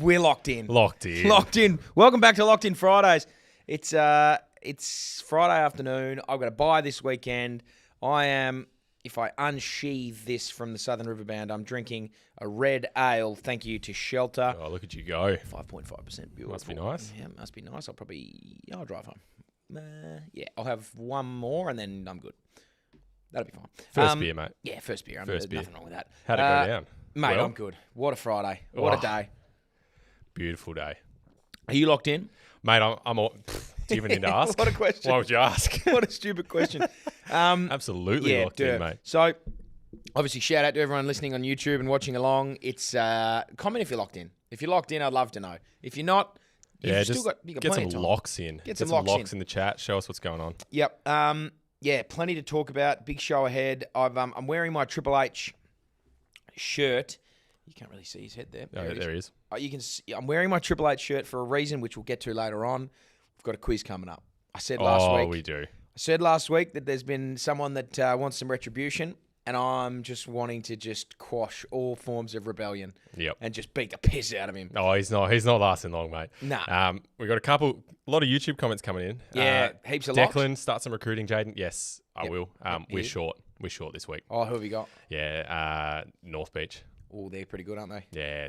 We're locked in. Locked in. Locked in. Welcome back to Locked In Fridays. It's Friday afternoon. I've got a bye this weekend. If I unsheathe this from the Southern Riverband, I'm drinking a red ale. Thank you to Shelter. Oh, look at you go. 5.5% beautiful. Must be nice. Yeah, must be nice. I'll drive home. I'll have one more and then I'm good. That'll be fine. First beer, mate. Yeah, first beer. First beer. Nothing wrong with that. How'd it go down? Mate, Well? I'm good. What a Friday. What a day. Beautiful day. Are you locked in? Mate, I'm all... Do you even need to ask? What a question. Why would you ask? What a stupid question. Absolutely locked in, mate. So, obviously, shout out to everyone listening on YouTube and watching along. It's comment if you're locked in. If you're locked in, I'd love to know. If you're not, you got get plenty some of time. locks in. Get some locks in the chat. Show us what's going on. Yep. Plenty to talk about. Big show ahead. I'm wearing my Triple H shirt. You can't really see his head there. There he is. You can see, I'm wearing my Triple H shirt for a reason, which we'll get to later on. We've got a quiz coming up. I said last week. We do. I said last week that there's been someone that wants some retribution, and I'm just wanting to just quash all forms of rebellion. Yep. And just beat the piss out of him. Oh, he's not lasting long, mate. Nah. We got a lot of YouTube comments coming in. Yeah, heaps of locks. Declan, start some recruiting, Jaiden. Yes, I will. We're Yeah. short. We're short this week. Oh, who have you got? Yeah, North Beach. Oh, they're pretty good, aren't they? Yeah,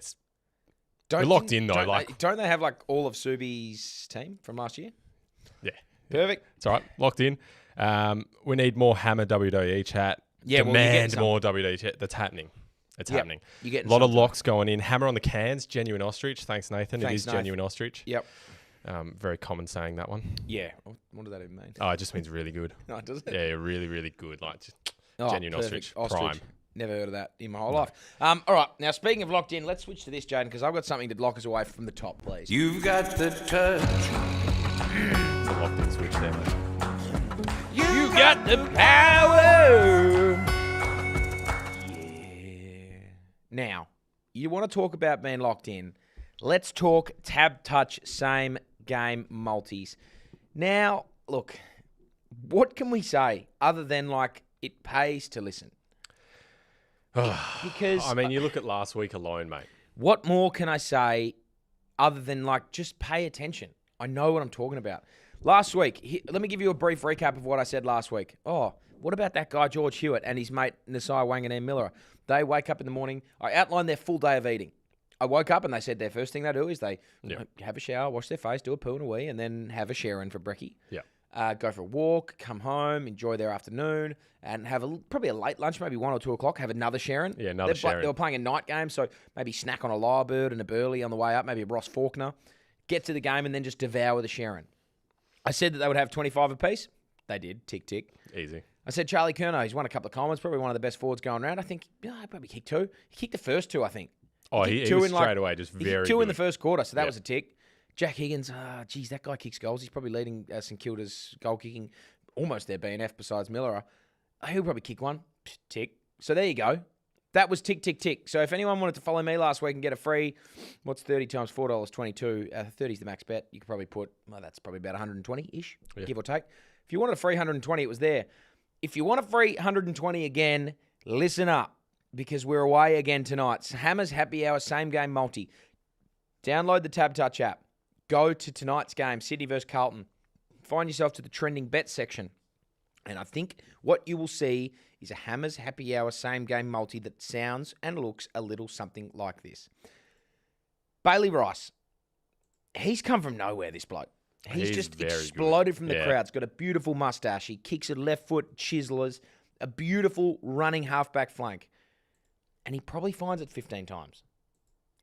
we're locked in though. Don't they have like all of Subi's team from last year? Yeah. Perfect. It's all right. Locked in. We need more Hammer WWE chat. Yeah, Demand more WWE chat. That's happening. It's happening. You're getting a lot of something. locks going in. Hammer on the cans. Genuine ostrich. Thanks, Nathan. Thanks, it is Nathan. genuine ostrich. Yep. Very common saying that one. Yeah. What does that even mean? Oh, it just means really good. No, does it? Yeah, really, really good. Like just genuine perfect. ostrich. Prime. Never heard of that in my whole life. All right. Now, speaking of locked in, let's switch to this, Jaiden, because I've got something to lock us away from the top, please. You've got the touch. It's a locked in switch there, mate. You got the power. Yeah. Now, you want to talk about being locked in. Let's talk TABtouch same game multis. Now, look, what can we say other than like it pays to listen? Because I mean, you look at last week alone, mate. what more can I say other than like just pay attention? I know what I'm talking about. Last week, let me give you a brief recap of what I said last week. Oh, what about that guy George Hewitt and his mate Nasai Wanganeen Miller? They wake up in the morning. I outlined their full day of eating. I woke up and they said their first thing they do is they have a shower, wash their face, do a poo and a wee, and then have a sharing for brekkie. Yeah. Go for a walk, come home, enjoy their afternoon, and have probably a late lunch, maybe 1 or 2 o'clock, have another sharing. Yeah, another sharing. They were playing a night game, so maybe snack on a lyrebird and a burley on the way up, maybe a Ross Faulkner. Get to the game and then just devour the sharing. I said that they would have 25 apiece. They did. Tick, tick. Easy. I said Charlie Curnow, he's won a couple of Commons, probably one of the best forwards going around. I think, he probably kicked 2. He kicked the first 2, I think. Oh, he kicked 2 was in straight away, just he very kicked 2 in good. the first quarter, so that Yeah. was a tick. Jack Higgins, geez, that guy kicks goals. He's probably leading St Kilda's goal kicking, almost their BNF besides Miller. He'll probably kick 1. Tick. So there you go. That was tick, tick, tick. So if anyone wanted to follow me last week and get a free, what's 30 times $4.22? 30 is the max bet. You could probably put, that's probably about 120-ish, give or take. If you wanted a free 120, it was there. If you want a free 120 again, listen up, because we're away again tonight. It's Hammers Happy Hour same game multi. Download the TABtouch app. Go to tonight's game, Sydney versus Carlton. Find yourself to the trending bet section. And I think what you will see is a Hammers Happy Hour same game multi that sounds and looks a little something like this. Bailey Rice. He's come from nowhere, this bloke. He's just very exploded good. from the Yeah. crowd. He's got a beautiful mustache. He kicks a left foot, chiselers, a beautiful running halfback flank. And he probably finds it 15 times.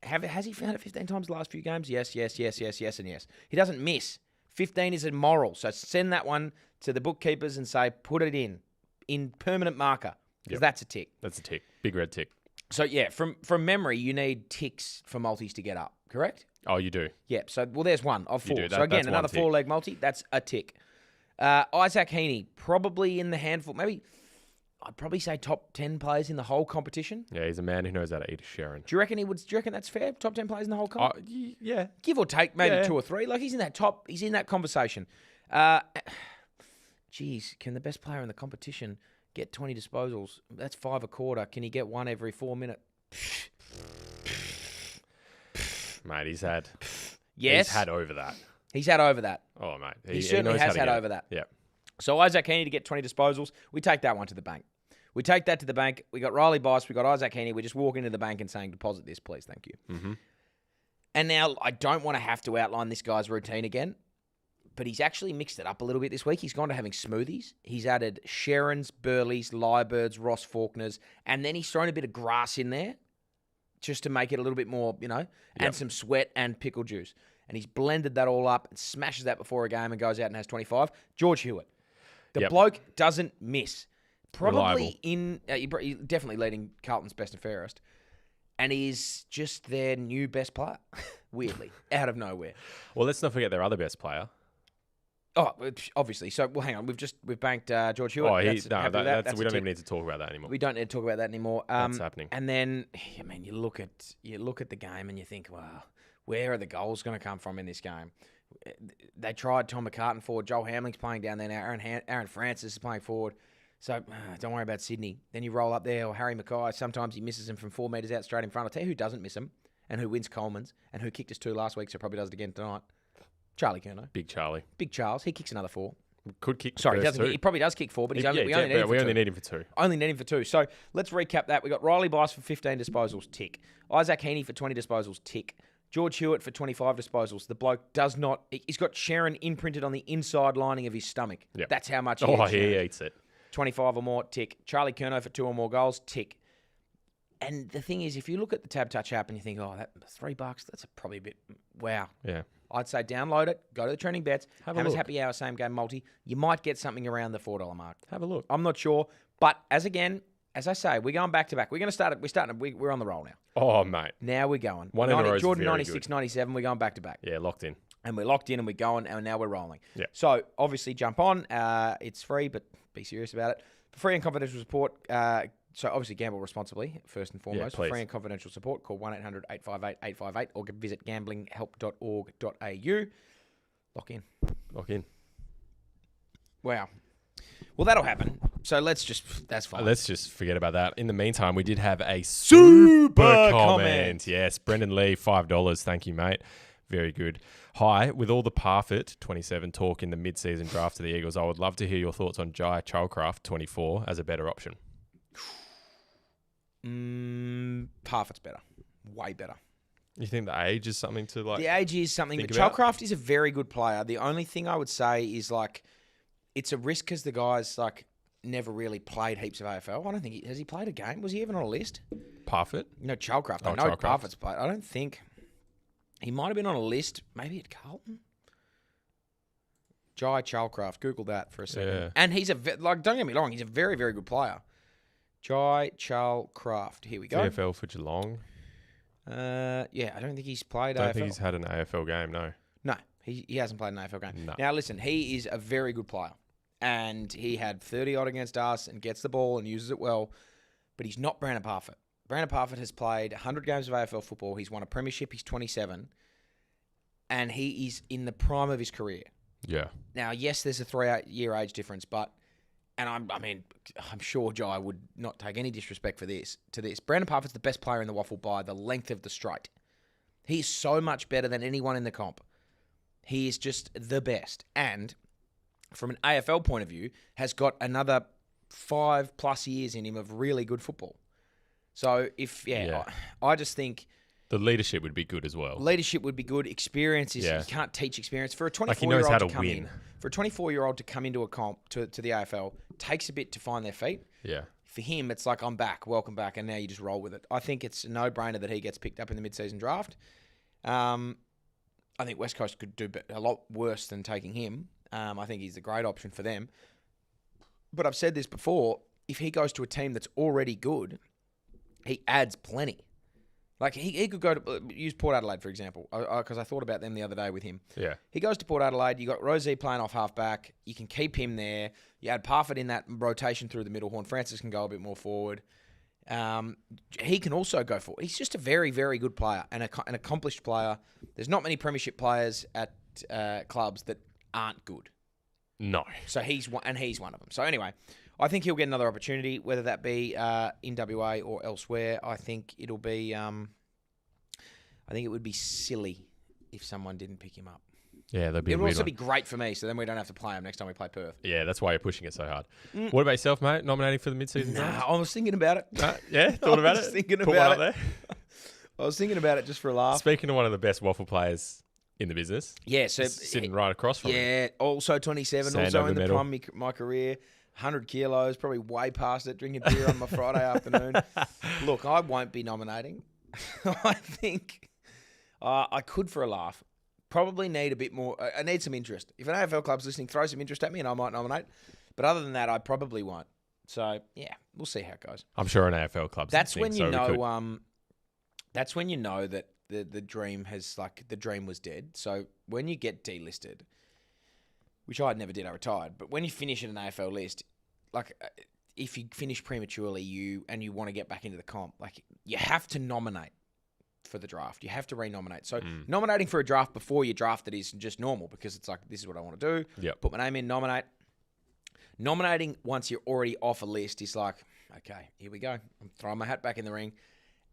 Has he found it 15 times the last few games? Yes, and yes. He doesn't miss. 15 is immoral. So send that one to the bookkeepers and say, put it in permanent marker, because that's a tick. That's a tick. Big red tick. So, yeah, from memory, you need ticks for multis to get up, correct? Oh, you do. Yeah, so, there's one of 4. do. So, again, That's one another tick. 4-leg multi, that's a tick. Isaac Heaney, probably in the handful, maybe, I'd probably say top 10 players in the whole competition. Yeah, he's a man who knows how to eat a Sharon. Do you reckon that's fair? Top 10 players in the whole comp? Yeah. Give or take, maybe Yeah. 2 or 3. Like, he's in that conversation. Geez, can the best player in the competition get 20 disposals? That's 5 a quarter. Can he get 1 every 4 minutes? Mate, he's had Yes. he's had over that. He's had over that. Oh, mate. He certainly knows how has to had get it. over that. Yeah. So Isaac Heaney to get 20 disposals. We take that one to the bank. We take that to the bank. We got Riley Bice. We got Isaac Heaney. We just walk into the bank and saying, deposit this, please. Thank you. Mm-hmm. And now I don't want to have to outline this guy's routine again, but he's actually mixed it up a little bit this week. He's gone to having smoothies. He's added Sherrins, Burleys, Lyrebirds, Ross Faulkners, and then he's thrown a bit of grass in there just to make it a little bit more, and some sweat and pickle juice. And he's blended that all up and smashes that before a game and goes out and has 25. George Hewitt. The bloke doesn't miss. Probably definitely leading Carlton's best and fairest. And he's just their new best player, weirdly, out of nowhere. Well, let's not forget their other best player. Oh, obviously. So, well, hang on. We've banked George Hewitt. Oh, we don't even need to talk about that anymore. We don't need to talk about that anymore. That's happening. And then, you look at the game and you think, wow, where are the goals going to come from in this game? They tried Tom McCartan forward. Joel Hamling's playing down there now. Aaron Francis is playing forward. So don't worry about Sydney. Then you roll up there, or Harry Mackay. Sometimes he misses him from 4 metres out straight in front. I'll tell you who doesn't miss him and who wins Coleman's and who kicked us 2 last week, so probably does it again tonight. Charlie Curnow. Big Charlie. Big Charles. He kicks another 4. Could kick. Sorry, he doesn't. He probably does kick 4, but we only need him for 2. Only need him for 2. So let's recap that. We got Riley Bice for 15 disposals, tick. Isaac Heaney for 20 disposals, tick. George Hewitt for 25 disposals. The bloke does not. He's got Sharon imprinted on the inside lining of his stomach. Yep. That's how much he eats it. 25 or more, tick. Charlie Curnow for 2 or more goals, tick. And the thing is, if you look at the TABtouch app and you think, oh, that $3, that's probably a bit, wow. Yeah. I'd say download it, go to the trending bets, Hammers look. Happy Hour, same game multi. You might get something around the $4 mark. Have a look. I'm not sure. But as I say, we're going back to back. We're going to start. We're on the roll now. Oh, mate. Now we're going. One in a row is Jordan very 96, good. 97. We're going back to back. Yeah, locked in. And we're locked in and we're going and now we're rolling. Yeah. So obviously jump on. It's free, but be serious about it. For free and confidential support, so obviously gamble responsibly, first and foremost. Yeah, For free and confidential support, call 1-800-858-858 or visit gamblinghelp.org.au. Lock in. Lock in. Wow. Well, that'll happen. So that's fine. Let's just forget about that. In the meantime, we did have a super comment. Yes, Brendan Lee, $5. Thank you, mate. Very good. Hi, with all the Parfitt 27 talk in the mid-season draft to the Eagles, I would love to hear your thoughts on Jai Chalcraft 24 as a better option. Parfitt's better. Way better. You think the age is something to The age is something, but Chalcraft is a very good player. The only thing I would say is it's a risk because the guy's never really played heaps of AFL. I don't think has he played a game? Was he even on a list? Parfitt? No, Chalcraft. I know Parfitt's played. I don't think he might have been on a list. Maybe at Carlton. Jai Chalcraft. Google that for a second. Yeah. And he's don't get me wrong. He's a very, very good player. Jai Chalcraft. Here we go. AFL for Geelong. Yeah, I don't think he's played AFL. I don't think he's had an AFL game, no. No, he hasn't played an AFL game. No. Now, listen, he is a very good player. And he had 30-odd against us and gets the ball and uses it well. But he's not Brandon Parfitt. Brandon Parfitt has played 100 games of AFL football. He's won a premiership. He's 27. And he is in the prime of his career. Yeah. Now, yes, there's a 3-year age difference, but... And I'm sure Jai would not take any disrespect to this. Brandon Parfitt's the best player in the waffle by the length of the straight. He is so much better than anyone in the comp. He is just the best. And from an AFL point of view, has got another 5+ years in him of really good football. So I just think the leadership would be good as well. Leadership would be good. Experience is you can't teach experience. For a 24-year-old he knows how to come win. in, for a 24-year-old to come into a comp to the AFL takes a bit to find their feet. Yeah. For him, it's like, I'm back, welcome back, and now you just roll with it. I think it's a no-brainer that he gets picked up in the mid-season draft. I think West Coast could do a lot worse than taking him. I think he's a great option for them. But I've said this before, if he goes to a team that's already good, he adds plenty. Like, he could go to... Use Port Adelaide, for example, because I thought about them the other day with him. Yeah. He goes to Port Adelaide. You got Rosie playing off half-back. You can keep him there. You add Parfitt in that rotation through the middle. Horn Francis can go a bit more forward. He can also go forward. He's just a very, very good player and an accomplished player. There's not many premiership players at clubs that aren't good. No. So he's one of them. So anyway... I think he'll get another opportunity, whether that be in WA or elsewhere. I think it'll be. I I think it would be silly if someone didn't pick him up. Yeah, that'd be It a would weird also one. be great for me, so then we don't have to play him next time we play Perth. Yeah, that's why you're pushing it so hard. What about yourself, mate? Nominating for the mid-season Nah, draft? I was thinking about it. Yeah, thought about it. Thinking Put one about up it. there. I was thinking about it just for a laugh. Speaking of one of the best waffle players in the business, Yeah, so sitting right across from him. yeah, also 27, Sand also over in the medal. prime of my career. 100 kilos, probably way past it, drinking beer on my Friday afternoon. Look, I won't be nominating. I think I could for a laugh. Probably need a bit more. I need some interest. If an AFL club's listening, throw some interest at me and I might nominate. But other than that, I probably won't. So, yeah, we'll see how it goes. I'm sure an AFL club's That's listening, when you so we could- know. That's when you know that the dream has the dream was dead. So when you get delisted, which I never did, I retired. But when you finish at an AFL list, if you finish prematurely, you want to get back into the comp, you have to nominate for the draft. You have to re-nominate. So nominating for a draft before you drafted is just normal because it's this is what I want to do. Yep. Put my name in, nominate. Nominating once you're already off a list is okay, here we go. I'm throwing my hat back in the ring.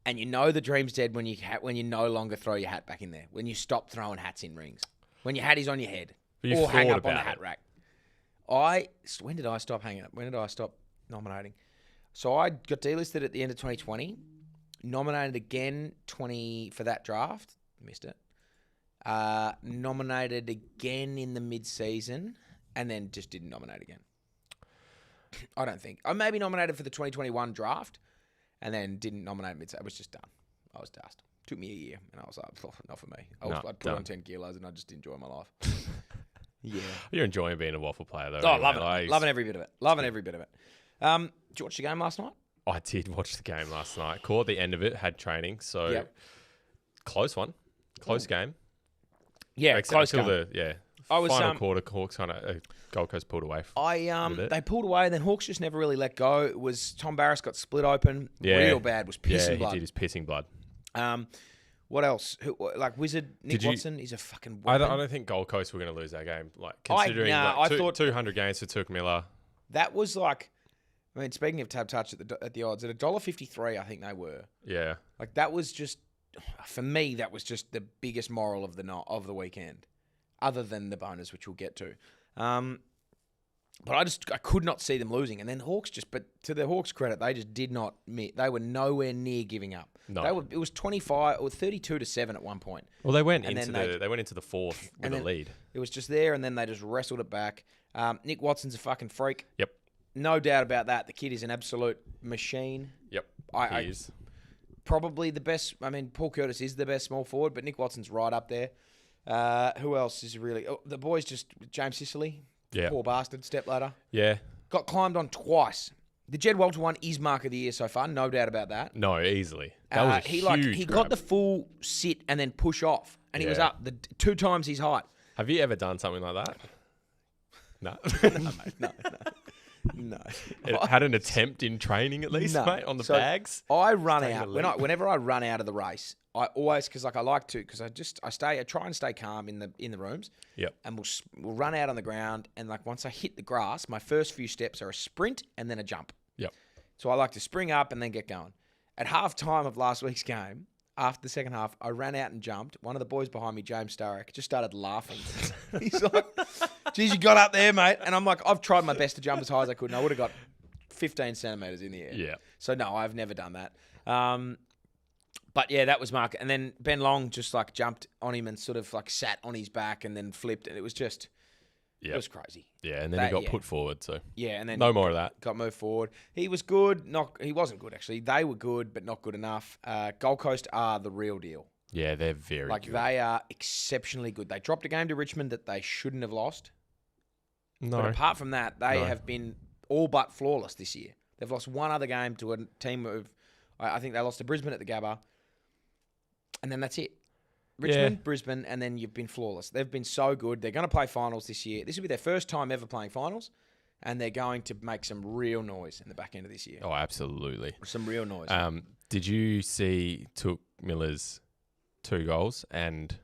And you know the dream's dead when you no longer throw your hat back in there. When you stop throwing hats in rings. When your hat is on your head. But you've Or hang thought up on the about hat it. rack. When did I stop hanging up? When did I stop nominating? So I got delisted at the end of 2020. Nominated again for that draft. Missed it. Nominated again in the mid-season. And then just didn't nominate again. I don't think. I maybe nominated for the 2021 draft. And then didn't nominate mid-season. I was just done. I was dust. Took me a year. And I was like, not for me. I'd put on 10 kilos and I just enjoy my life. Yeah. You're enjoying being a waffle player, though. Oh, anyway. loving it. Loving every bit of it. Loving every bit of it. Did you watch the game last night? I did watch the game last night. Caught the end of it, had training. So, Yep. close one. Close game. Yeah, Except close until game. the was, final quarter, Hawks kind of Gold Coast pulled away. with it. They pulled away, and then Hawks just never really let go. It was Tom Barras got split open, Yeah. real bad. Was pissing He blood. did his pissing blood. What else? Wizard Nick Did you- Watson? He's a fucking I weapon. don't think Gold Coast were going to lose that game. I Considering thought 200 games for Took Miller. That was speaking of TABtouch at the odds, at $1.53, I think they were. Yeah. That was just, for me, that was just the biggest moral of the weekend, other than the bonus, which we'll get to. But I could not see them losing. And then Hawks but to the Hawks' credit, they just did not, they were nowhere near giving up. No. It was 25 or 32-7 at one point. Well, they went And into then they went into the fourth with a lead. It was just there, and then they just wrestled it back. Nick Watson's a fucking freak. Yep. No doubt about that. The kid is an absolute machine. Yep. I he is. Probably the best. I mean, Paul Curtis is the best small forward, but Nick Watson's right up there. Who else is really? Oh, the boys James Sicily. Yeah. Poor bastard. Step ladder. Yeah. Got climbed on twice. The Jed Walter one is mark of the year so far. No doubt about that. No, easily. That was a huge he grab. got the full sit and then push off, and he was Yeah. up 2 times his height. Have you ever done something like that? No. No, mate. No. It had an attempt in training at least, No. mate, on the So, bags. I run taking out a leap. whenever I run out of the race. I always I like to because I try and stay calm in the rooms. Yep. And we'll run out on the ground, and once I hit the grass, my first few steps are a sprint and then a jump. Yep. So I like to spring up and then get going. At half time of last week's game, after the second half, I ran out and jumped. One of the boys behind me, James Starrick, just started laughing. He's like, geez, you got up there, mate. And I'm like, I've tried my best to jump as high as I could, and I would have got 15 centimetres in the air. Yeah. So, no, I've never done that. But, yeah, that was Mark. And then Ben Long just, jumped on him and sort of, sat on his back and then flipped. And it was just, it was crazy. Yeah, and then he got put forward, so Yeah, and then no more of that. got moved forward. He was good. He wasn't good, actually. They were good, but not good enough. Gold Coast are the real deal. Yeah, they're very good. They are exceptionally good. They dropped a game to Richmond that they shouldn't have lost. No. But apart from that, they have been all but flawless this year. They've lost one other game to a team of, I think they lost to Brisbane at the Gabba. And then that's it. Richmond, Brisbane, and then you've been flawless. They've been so good. They're going to play finals this year. This will be their first time ever playing finals, and they're going to make some real noise in the back end of this year. Oh, absolutely. Some real noise. Did you see Took Miller's 2 goals and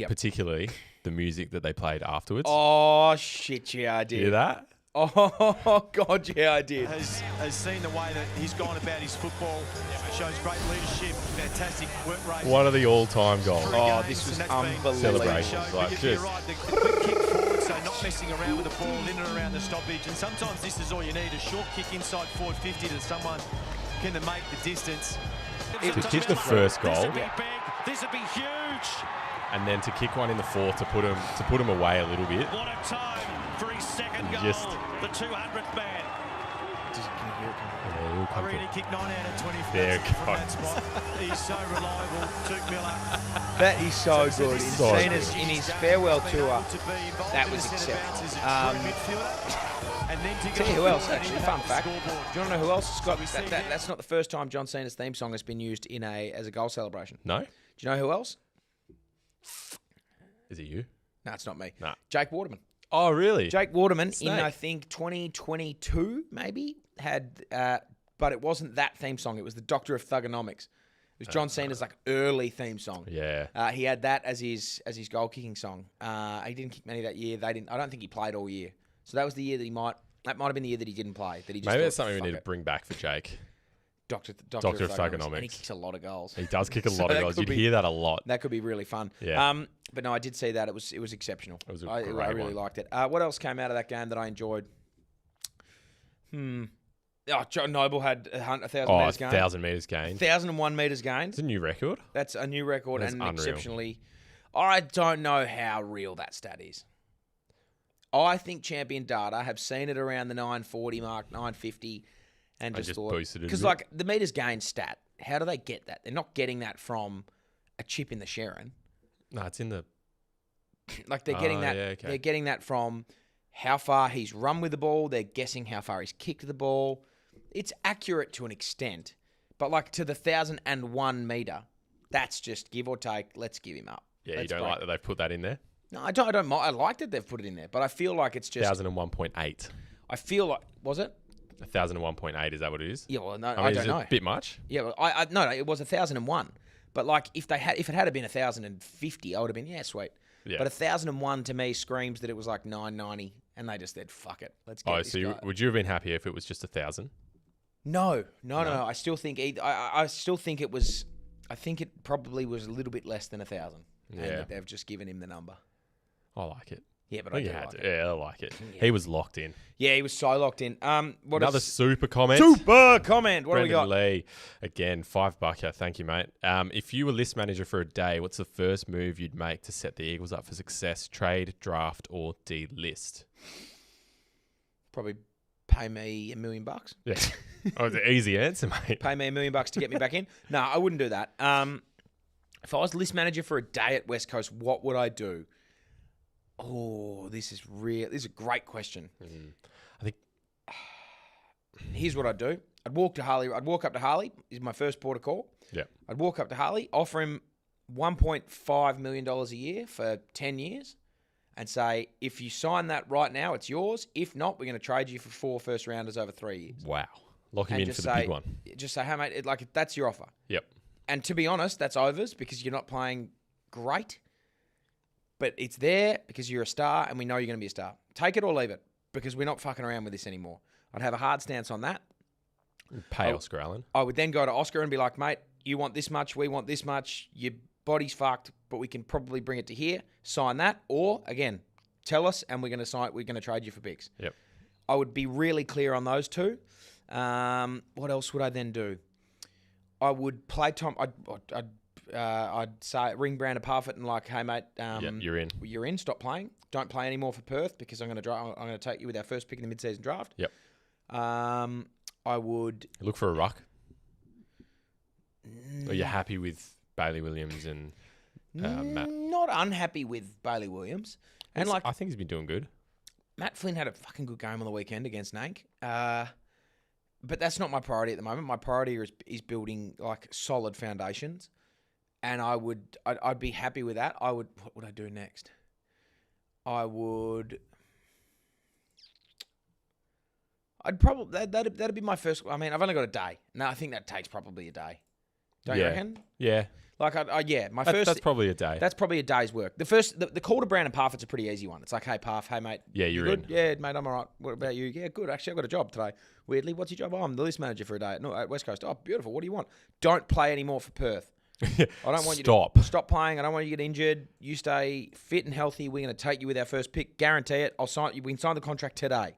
particularly the music that they played afterwards? Oh, shit, yeah, I did. Hear that? Oh, God, yeah, I did. Has seen the way that he's gone about his football. Shows great leadership, fantastic work rate. One of the all-time goals. Oh, this was unbelievable. Celebrations, like You're just... right, the quick kick forward, so not messing around with the ball, in and around the stoppage. And sometimes this is all you need, a short kick inside forward 50 to someone can make the distance. To kick the first goal. This would be big. This would be huge. And then to kick one in the fourth to put him away a little bit. What a time for his second goal. Just- the 200th man. Yeah, he'll come I through. really kicked 9 out of 20 There it from that goes. spot. He's so reliable, Duke Miller. That is so good. In So seen good. us in his farewell tour, that was exceptional. Tell you who else, actually, fun fact. Do you want to know who else has got that's not the first time John Cena's theme song has been used as a goal celebration. No? Do you know who else? Is it you? No, it's not me. Nah. Jake Waterman. Oh, really? Jake Waterman Snake. in, I think, 2022, maybe, had, but it wasn't that theme song. It was the Doctor of Thugonomics. It was John Cena's like early theme song. Yeah. He had that as his goal kicking song. He didn't kick many that year. I don't think he played all year. So that was the year that that might have been the year that he didn't play. That he just Maybe thought, that's something we "Fuck need to it." bring back for Jake. Doctor of of Thugonomics. Thugonomics. And he kicks a lot of goals. He does kick a So lot of that goals. could You'd be- hear that a lot. That could be really fun. Yeah. But no, I did see that. It was exceptional. It was a I great really one. liked it. What else came out of that game that I enjoyed? Oh, John Noble had 1,000 Oh, metres gained. 1,000 metres gained. 1,001 metres gained. It's a new record. That's a new record That's and unreal. exceptionally. I don't know how real that stat is. I think Champion Data have seen it around the 940 mark, 950, and I just just thought boosted it a because bit. like the metres gained stat. How do they get that? They're not getting that from a chip in the Sharon. No, it's in the... Like they're getting that. yeah, okay. They're getting that from how far he's run with the ball. They're guessing how far he's kicked the ball. It's accurate to an extent, but like to the 1,001 metre, that's just give or take. Let's give him up. Yeah, Let's you don't break. like that they've put that in there? No, I don't. I like that they've put it in there, but I feel like it's just. 1,001.8. I feel like was it? 1,001.8, is that what it is? Yeah, well, no, I I mean, don't is know. it a bit much? Yeah, well, I no, it was 1,001. But like, if it had been 1,050, I would have been sweet. Yeah. But 1,001 to me screams that it was like 990, and they just said, "Fuck it, let's get Oh, this so guy." would you have been happy if it was just 1,000? No. I still think I still think it was. I think it probably was a little bit less than 1,000. Yeah. And that they've just given him the number. I like it. Yeah, but I I think do you had like to. it. Yeah, I like it. Yeah. He was locked in. Yeah, he was so locked in. What Another is super comment. super comment? What Brendan do we got? Lee, again, $5. Thank you, mate. If you were list manager for a day, what's the first move you'd make to set the Eagles up for success? Trade, draft, or delist? Probably pay me $1 million. Yeah. Oh, it's an easy answer, mate. Pay me $1 million to get me back in. No, I wouldn't do that. If I was list manager for a day at West Coast, what would I do? Oh, this is real. This is a great question. I think Here's what I'd do. I'd walk up to Harley. Is my first port of call. yeah. I'd walk up to Harley, offer him $1.5 million a year for 10 years, and say, if you sign that right now, it's yours. If not, we're going to trade you for 4 first rounders over 3 years. Wow. Lock him And in just for the say, big one. Just say, hey, mate, that's your offer. Yep. And to be honest, that's overs because you're not playing great. But it's there because you're a star and we know you're going to be a star. Take it or leave it because we're not fucking around with this anymore. I'd have a hard stance on that. Pay Oscar Allen. I would then go to Oscar and be like, mate, you want this much, we want this much. Your body's fucked, but we can probably bring it to here. Sign that. Or, again, tell us and we're going to trade you for picks. Yep. I would be really clear on those two. What else would I then do? I would play Tom. I'd say ring Brandon Parfitt and like, hey mate, Yep, you're in. You're in. Stop playing. Don't play anymore for Perth because I'm going to take you with our first pick in the mid-season draft. Yep. I would Look for a ruck. Are you happy with Bailey Williams and Matt? not unhappy with Bailey Williams, and like I think he's been doing good. Matt Flynn had a fucking good game on the weekend against Nank. But that's not my priority at the moment. My priority is building like solid foundations, and I'd be happy with that. What would I do next? I'd probably that'd be my first. I mean, I've only got a day. No, I think that takes probably a day. Don't you reckon? Yeah. Like, That's probably a day. That's probably a day's work. The call to Brown and Parfitt's a pretty easy one. It's like, hey, Parf, hey, mate. Yeah, you're good? in. Yeah, mate, I'm all right. What about you? Yeah, good. Actually, I've got a job today. Weirdly, what's your job? Oh, I'm the list manager for a day at West Coast. Oh, beautiful. What do you want? Don't play anymore for Perth. I don't want you to stop playing. I don't want you to get injured. You stay fit and healthy. We're going to take you with our first pick. Guarantee it. We can sign the contract today.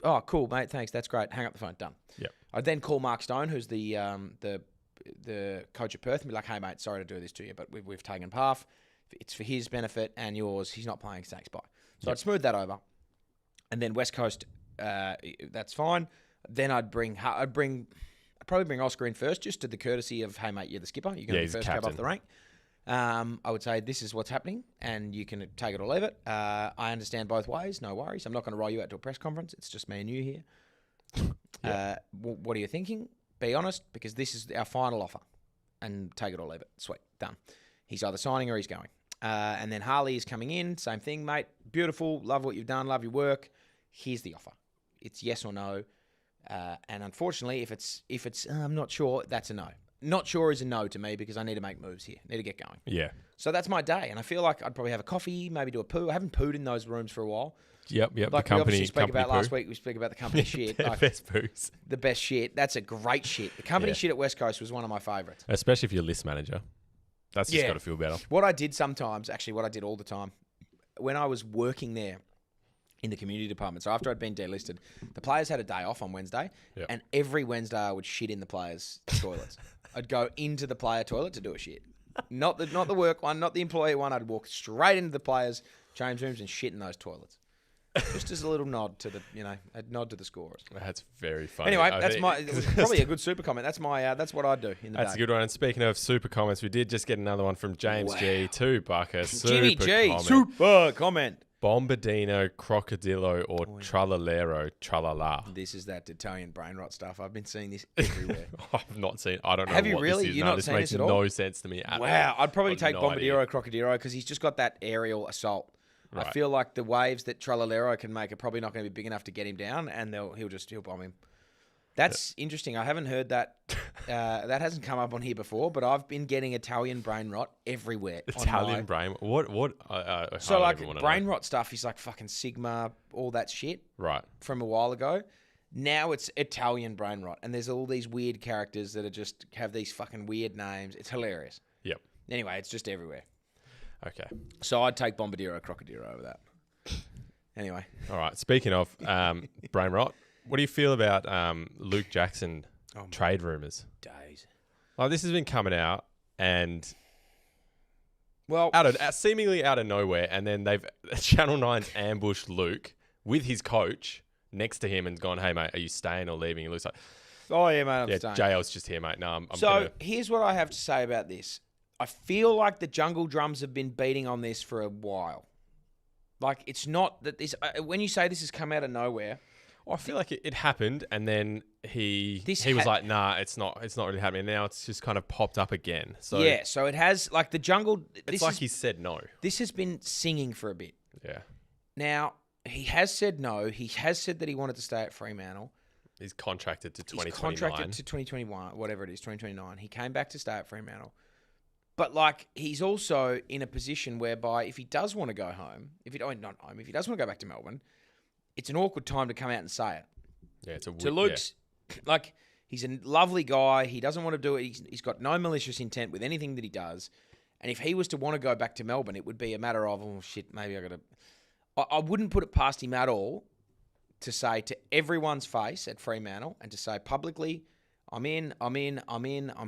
Oh, cool, mate. Thanks. That's great. Hang up the phone. Done. Yeah. I'd then call Mark Stone, who's the coach at Perth, and be like, hey, mate, sorry to do this to you, but we've taken Parf. It's for his benefit and yours. He's not playing stakes by. So I'd smooth that over. And then West Coast, that's fine. Then I'd probably bring Oscar in first, just to the courtesy of, hey, mate, you're the skipper. You're going to be first cab off the rank. I would say this is what's happening, and you can take it or leave it. I understand both ways. No worries. I'm not going to roll you out to a press conference. It's just me and you here. What are you thinking? Be honest, because this is our final offer, and take it or leave it. Sweet, done. He's either signing or he's going. And then Harley is coming in. Same thing, mate. Beautiful. Love what you've done. Love your work. Here's the offer. It's yes or no. And unfortunately, if it's I'm not sure, that's a no. Not sure is a no to me because I need to make moves here. Need to get going. Yeah. So that's my day, and I feel like I'd probably have a coffee, maybe do a poo. I haven't pooed in those rooms for a while. Yep. Like The we obviously spoke company about last week. We spoke about the company shit. The Like, best poos. the best shit. That's a great shit. The company shit at West Coast was one of my favourites. Especially if you're list manager. That's just got to feel better. What I did sometimes, actually what I did all the time, when I was working there in the community department, so after I'd been delisted, the players had a day off on Wednesday, and every Wednesday I would shit in the players' toilets. I'd go into the player toilet to do a shit. Not the work one, not the employee one. I'd walk straight into the players' change rooms and shit in those toilets. Just as a little nod to a nod to the scorers. That's very funny. Anyway, that's probably a good super comment. That's what I'd do in the That's day. a good one. And speaking of super comments, we did just get another one from James G. Two bucker. Jimmy G. Super comment. Bombardino, Crocodillo, or Trallalero, Tralala. This is that Italian brain rot stuff. I've been seeing this everywhere. I've not seen. I don't know. Have you what really? This is. You're No, not this seen makes this at all? no sense to me at all. Wow, I'd probably I've take no Bombardiro, idea. Crocodilo because he's just got that aerial assault. Right. I feel like the waves that Trallalero can make are probably not going to be big enough to get him down, and he'll bomb him. That's interesting. I haven't heard that. That hasn't come up on here before, but I've been getting Italian brain rot everywhere. Italian brain. What? So like brain rot stuff is like fucking Sigma, all that shit. Right. From a while ago. Now it's Italian brain rot, and there's all these weird characters that are just have these fucking weird names. It's hilarious. Yep. Anyway, it's just everywhere. Okay. So I'd take Bombardiro, Crocodilo over that. Anyway. All right. Speaking of brain rot, what do you feel about Luke Jackson trade rumours? Days. Like, this has been coming out, and well, seemingly out of nowhere, and then Channel 9's ambushed Luke with his coach next to him and gone, "Hey mate, are you staying or leaving?" He looks like, "Oh yeah, mate, I'm staying." JL's just here, mate. No, I'm here's what I have to say about this. I feel like the jungle drums have been beating on this for a while. Like, it's not that this. When you say this has come out of nowhere, I feel like it happened, and then he was like, "Nah, it's not really happening." And now it's just kind of popped up again. So yeah, so it has, like, the jungle. It's like he said no. This has been singing for a bit. Yeah. Now he has said no. He has said that he wanted to stay at Fremantle. He's contracted to 2029. He's contracted to 2021, whatever it is, 2029. He came back to stay at Fremantle. But, like, he's also in a position whereby if he does want to go home, if he does want to go back to Melbourne, it's an awkward time to come out and say it. Yeah, it's a weird, to Luke's, like, he's a lovely guy. He doesn't want to do it. He's got no malicious intent with anything that he does. And if he was to want to go back to Melbourne, it would be a matter of, oh, shit, maybe I got to... I wouldn't put it past him at all to say to everyone's face at Fremantle and to say publicly, I'm in, I'm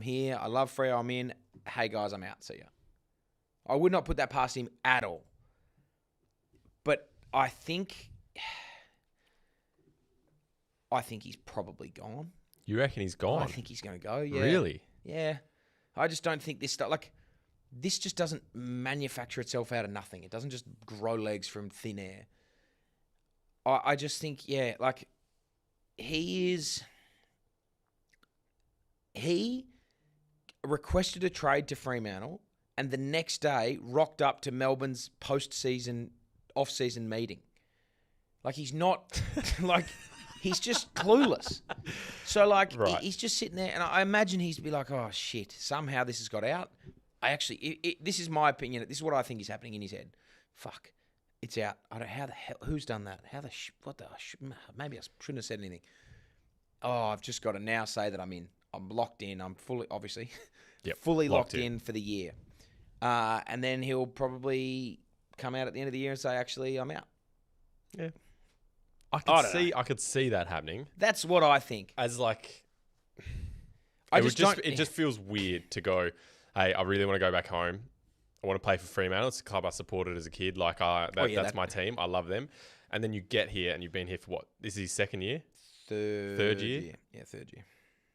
here, I love Freo, I'm in. Hey, guys, I'm out. See ya. I would not put that past him at all. But I think he's probably gone. You reckon he's gone? I think he's going to go, yeah. Really? Yeah. I just don't think this stuff... Like, this just doesn't manufacture itself out of nothing. It doesn't just grow legs from thin air. I just think, yeah, like, he requested a trade to Fremantle and the next day rocked up to Melbourne's off-season meeting. Like, he's not... like, He's just clueless. So, like, Right. he's just sitting there, and I imagine he's be like, oh, shit, somehow this has got out. This is my opinion. This is what I think is happening in his head. Fuck, it's out. I don't. How the hell? Who's done that? Maybe I shouldn't have said anything. Oh, I've just got to now say that I'm in. I'm locked in. I'm fully, obviously, fully locked in for the year. And then he'll probably come out at the end of the year and say, actually, I'm out. Yeah. I could see that happening. That's what I think. As like, It it just feels weird to go, hey, I really want to go back home. I want to play for Fremantle. It's a club I supported as a kid. Like, that's my team. I love them. And then you get here and you've been here for what? This is his second year? Third year? Yeah, third year.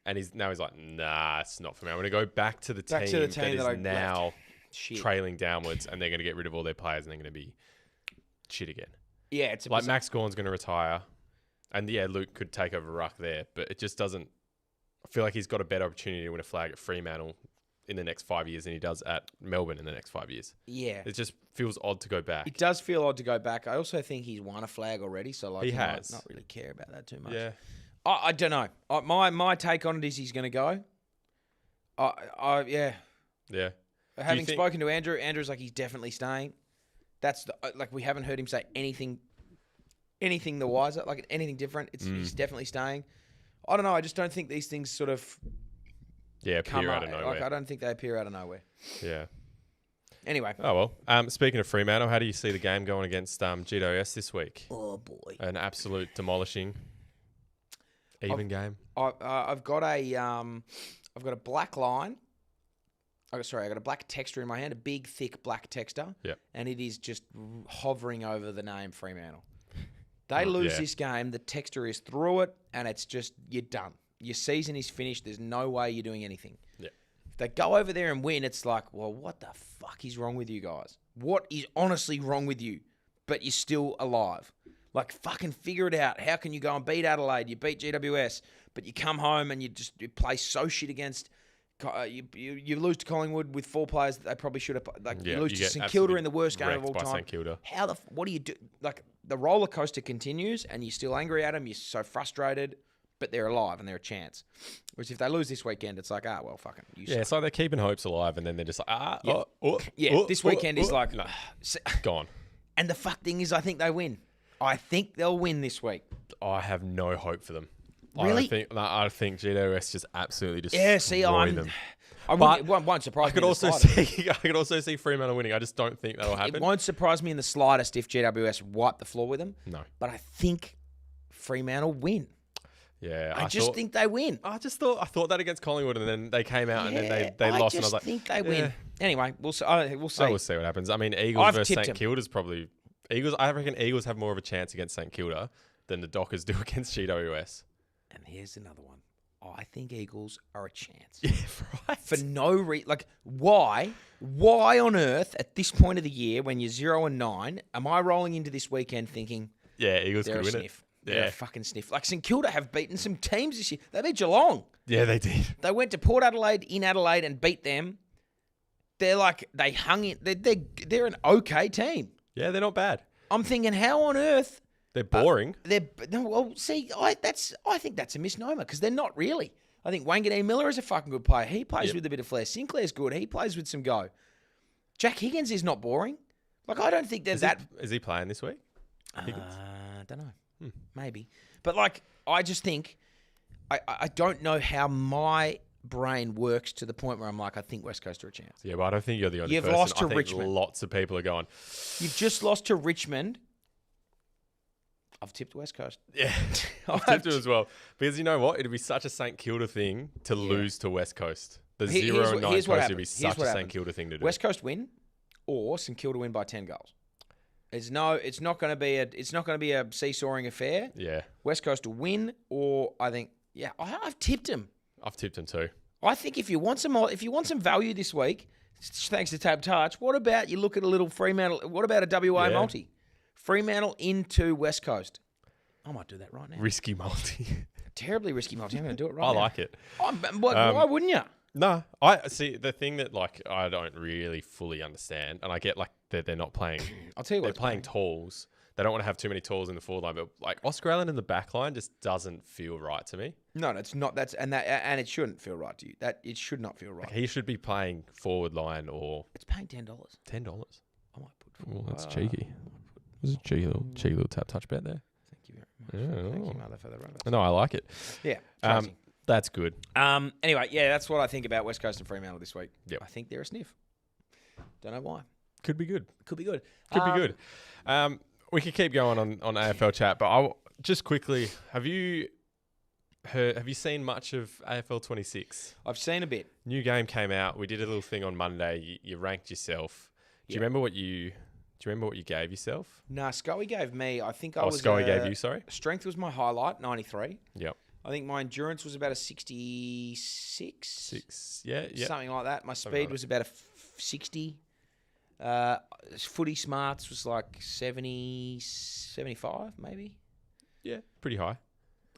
And he's like, nah, it's not for me. I'm going to go back to the team that is now trailing downwards, and they're going to get rid of all their players, and they're going to be shit again. Yeah, it's like Max Gawn's going to retire, and yeah, Luke could take over ruck there, but it just doesn't. I feel like he's got a better opportunity to win a flag at Fremantle in the next 5 years than he does at Melbourne in the next 5 years. Yeah, it just feels odd to go back. It does feel odd to go back. I also think he's won a flag already, so like he might has not really care about that too much. Yeah, I don't know. My take on it is he's going to go. Yeah. Having spoken to Andrew, Andrew's like he's definitely staying. That's like we haven't heard him say anything the wiser, like anything different. He's definitely staying. I don't know. I just don't think these things sort of appear out of nowhere. Like I don't think they appear out of nowhere. Yeah. Anyway. Oh well. Speaking of Fremantle, how do you see the game going against GWS this week? Oh boy. An absolute demolishing. Even game. I've got a black line. I got a black texture in my hand, a big, thick black texture. Yeah. And it is just hovering over the name Fremantle. They lose this game, the texture is through it, and it's just, you're done. Your season is finished. There's no way you're doing anything. Yeah. If they go over there and win, it's like, well, what the fuck is wrong with you guys? What is honestly wrong with you? But you're still alive. Like, fucking figure it out. How can you go and beat Adelaide? You beat GWS, but you come home and you play so shit against... You lose to Collingwood with 4 players that they probably should have... you lose to St Kilda in the worst game of all time. St Kilda. What do you do? Like, the roller coaster continues and you're still angry at them. You're so frustrated, but they're alive and they're a chance. Whereas if they lose this weekend, it's like, well, fucking... it's like they're keeping hopes alive and then they're just like, this weekend is like... No, gone. And the fuck thing is, I think they win. I think they'll win this week. I have no hope for them. Really? I think GWS just absolutely destroy them. It won't surprise me. I could also see Fremantle winning. I just don't think that'll happen. It won't surprise me in the slightest if GWS wipe the floor with them. No. But I think Fremantle win. Yeah. I think they win. I thought that against Collingwood, and then they came out and then they lost, and I was like, I think they win. Anyway, we'll see. We'll see what happens. I mean, Eagles versus St Kilda's probably Eagles. I reckon Eagles have more of a chance against St Kilda than the Dockers do against GWS. And here's another one. I think Eagles are a chance. Yeah, right. For no reason. Like, why? Why on earth, at this point of the year, when you're 0-9, am I rolling into this weekend thinking, Eagles they're could a win sniff. it? They're a fucking sniff. Like, St Kilda have beaten some teams this year. They beat Geelong. Yeah, they did. They went to Port Adelaide in Adelaide and beat them. They're like, they hung in. They're an okay team. Yeah, they're not bad. I'm thinking, how on earth... They're boring. I think that's a misnomer because they're not really. I think Wanganeen Miller is a fucking good player. He plays with a bit of flair. Sinclair's good. He plays with some go. Jack Higgins is not boring. Like, I don't think there's that. Is he playing this week? I don't know. Maybe. But, like, I just think, I don't know how my brain works to the point where I'm like, I think West Coast are a chance. Yeah, but I don't think you're the only person. You've lost to I think Richmond. Lots of people are going. You've just lost to Richmond. I've tipped West Coast. Yeah, I've tipped it as well. Because you know what? It'd be such a St Kilda thing to lose to West Coast. The 0-9 post would be such a St Kilda thing to do. West Coast win, or St Kilda win by 10 goals. It's not going to be a seesawing affair. Yeah. West Coast will win, or I think I've tipped them. I've tipped them too. I think if you want some value this week, thanks to TABtouch, what about you look at a little Fremantle? What about a WA multi? Fremantle into West Coast. I might do that right now. Risky multi. Terribly risky multi. I'm going to do it right now. I like it. Why wouldn't you? No, I see the thing that I don't really fully understand, and I get that they're not playing. I'll tell you what. They're playing tolls. They don't want to have too many tools in the forward line, but like Oscar Allen in the back line just doesn't feel right to me. No, it's not. And it shouldn't feel right to you. That it should not feel right. Like he should be playing forward line or It's paying $10. $10. I might put. Oh, that's cheeky. There's a cheeky little tap touch bet there. Thank you very much. Yeah, Thank you, oh. Mother, for the run. No, I like it. Yeah. Crazy. That's good. Anyway, yeah, that's what I think about West Coast and Fremantle this week. Yep. I think they're a sniff. Don't know why. Could be good. Could be good. Could be good. We could keep going on AFL chat, but I'll just quickly, have you seen much of AFL 26? I've seen a bit. New game came out. We did a little thing on Monday. You ranked yourself. Do you remember what you gave yourself? Nah, Scully gave me, I think I Oh, was... Scully gave you, sorry? Strength was my highlight, 93. Yep. I think my endurance was about a 66. 6. Yeah. Something like that. My Something speed like was about a 60. Footy smarts was like 70, 75 maybe. Yeah, pretty high.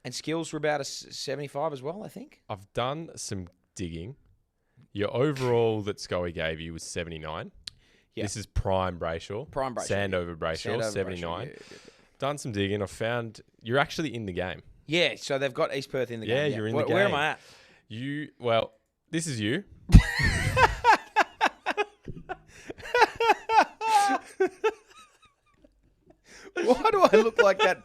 And skills were about a 75 as well, I think. I've done some digging. Your overall that Scully gave you was 79. Yeah. This is prime Brayshaw. Prime Brayshaw. Sandover Brayshaw, Sandover 79. Brayshaw, yeah. Done some digging. I found you're actually in the game. Yeah, so they've got East Perth in the game. Yeah, you're in the game. Where am I at? This is you. Why do I look like that?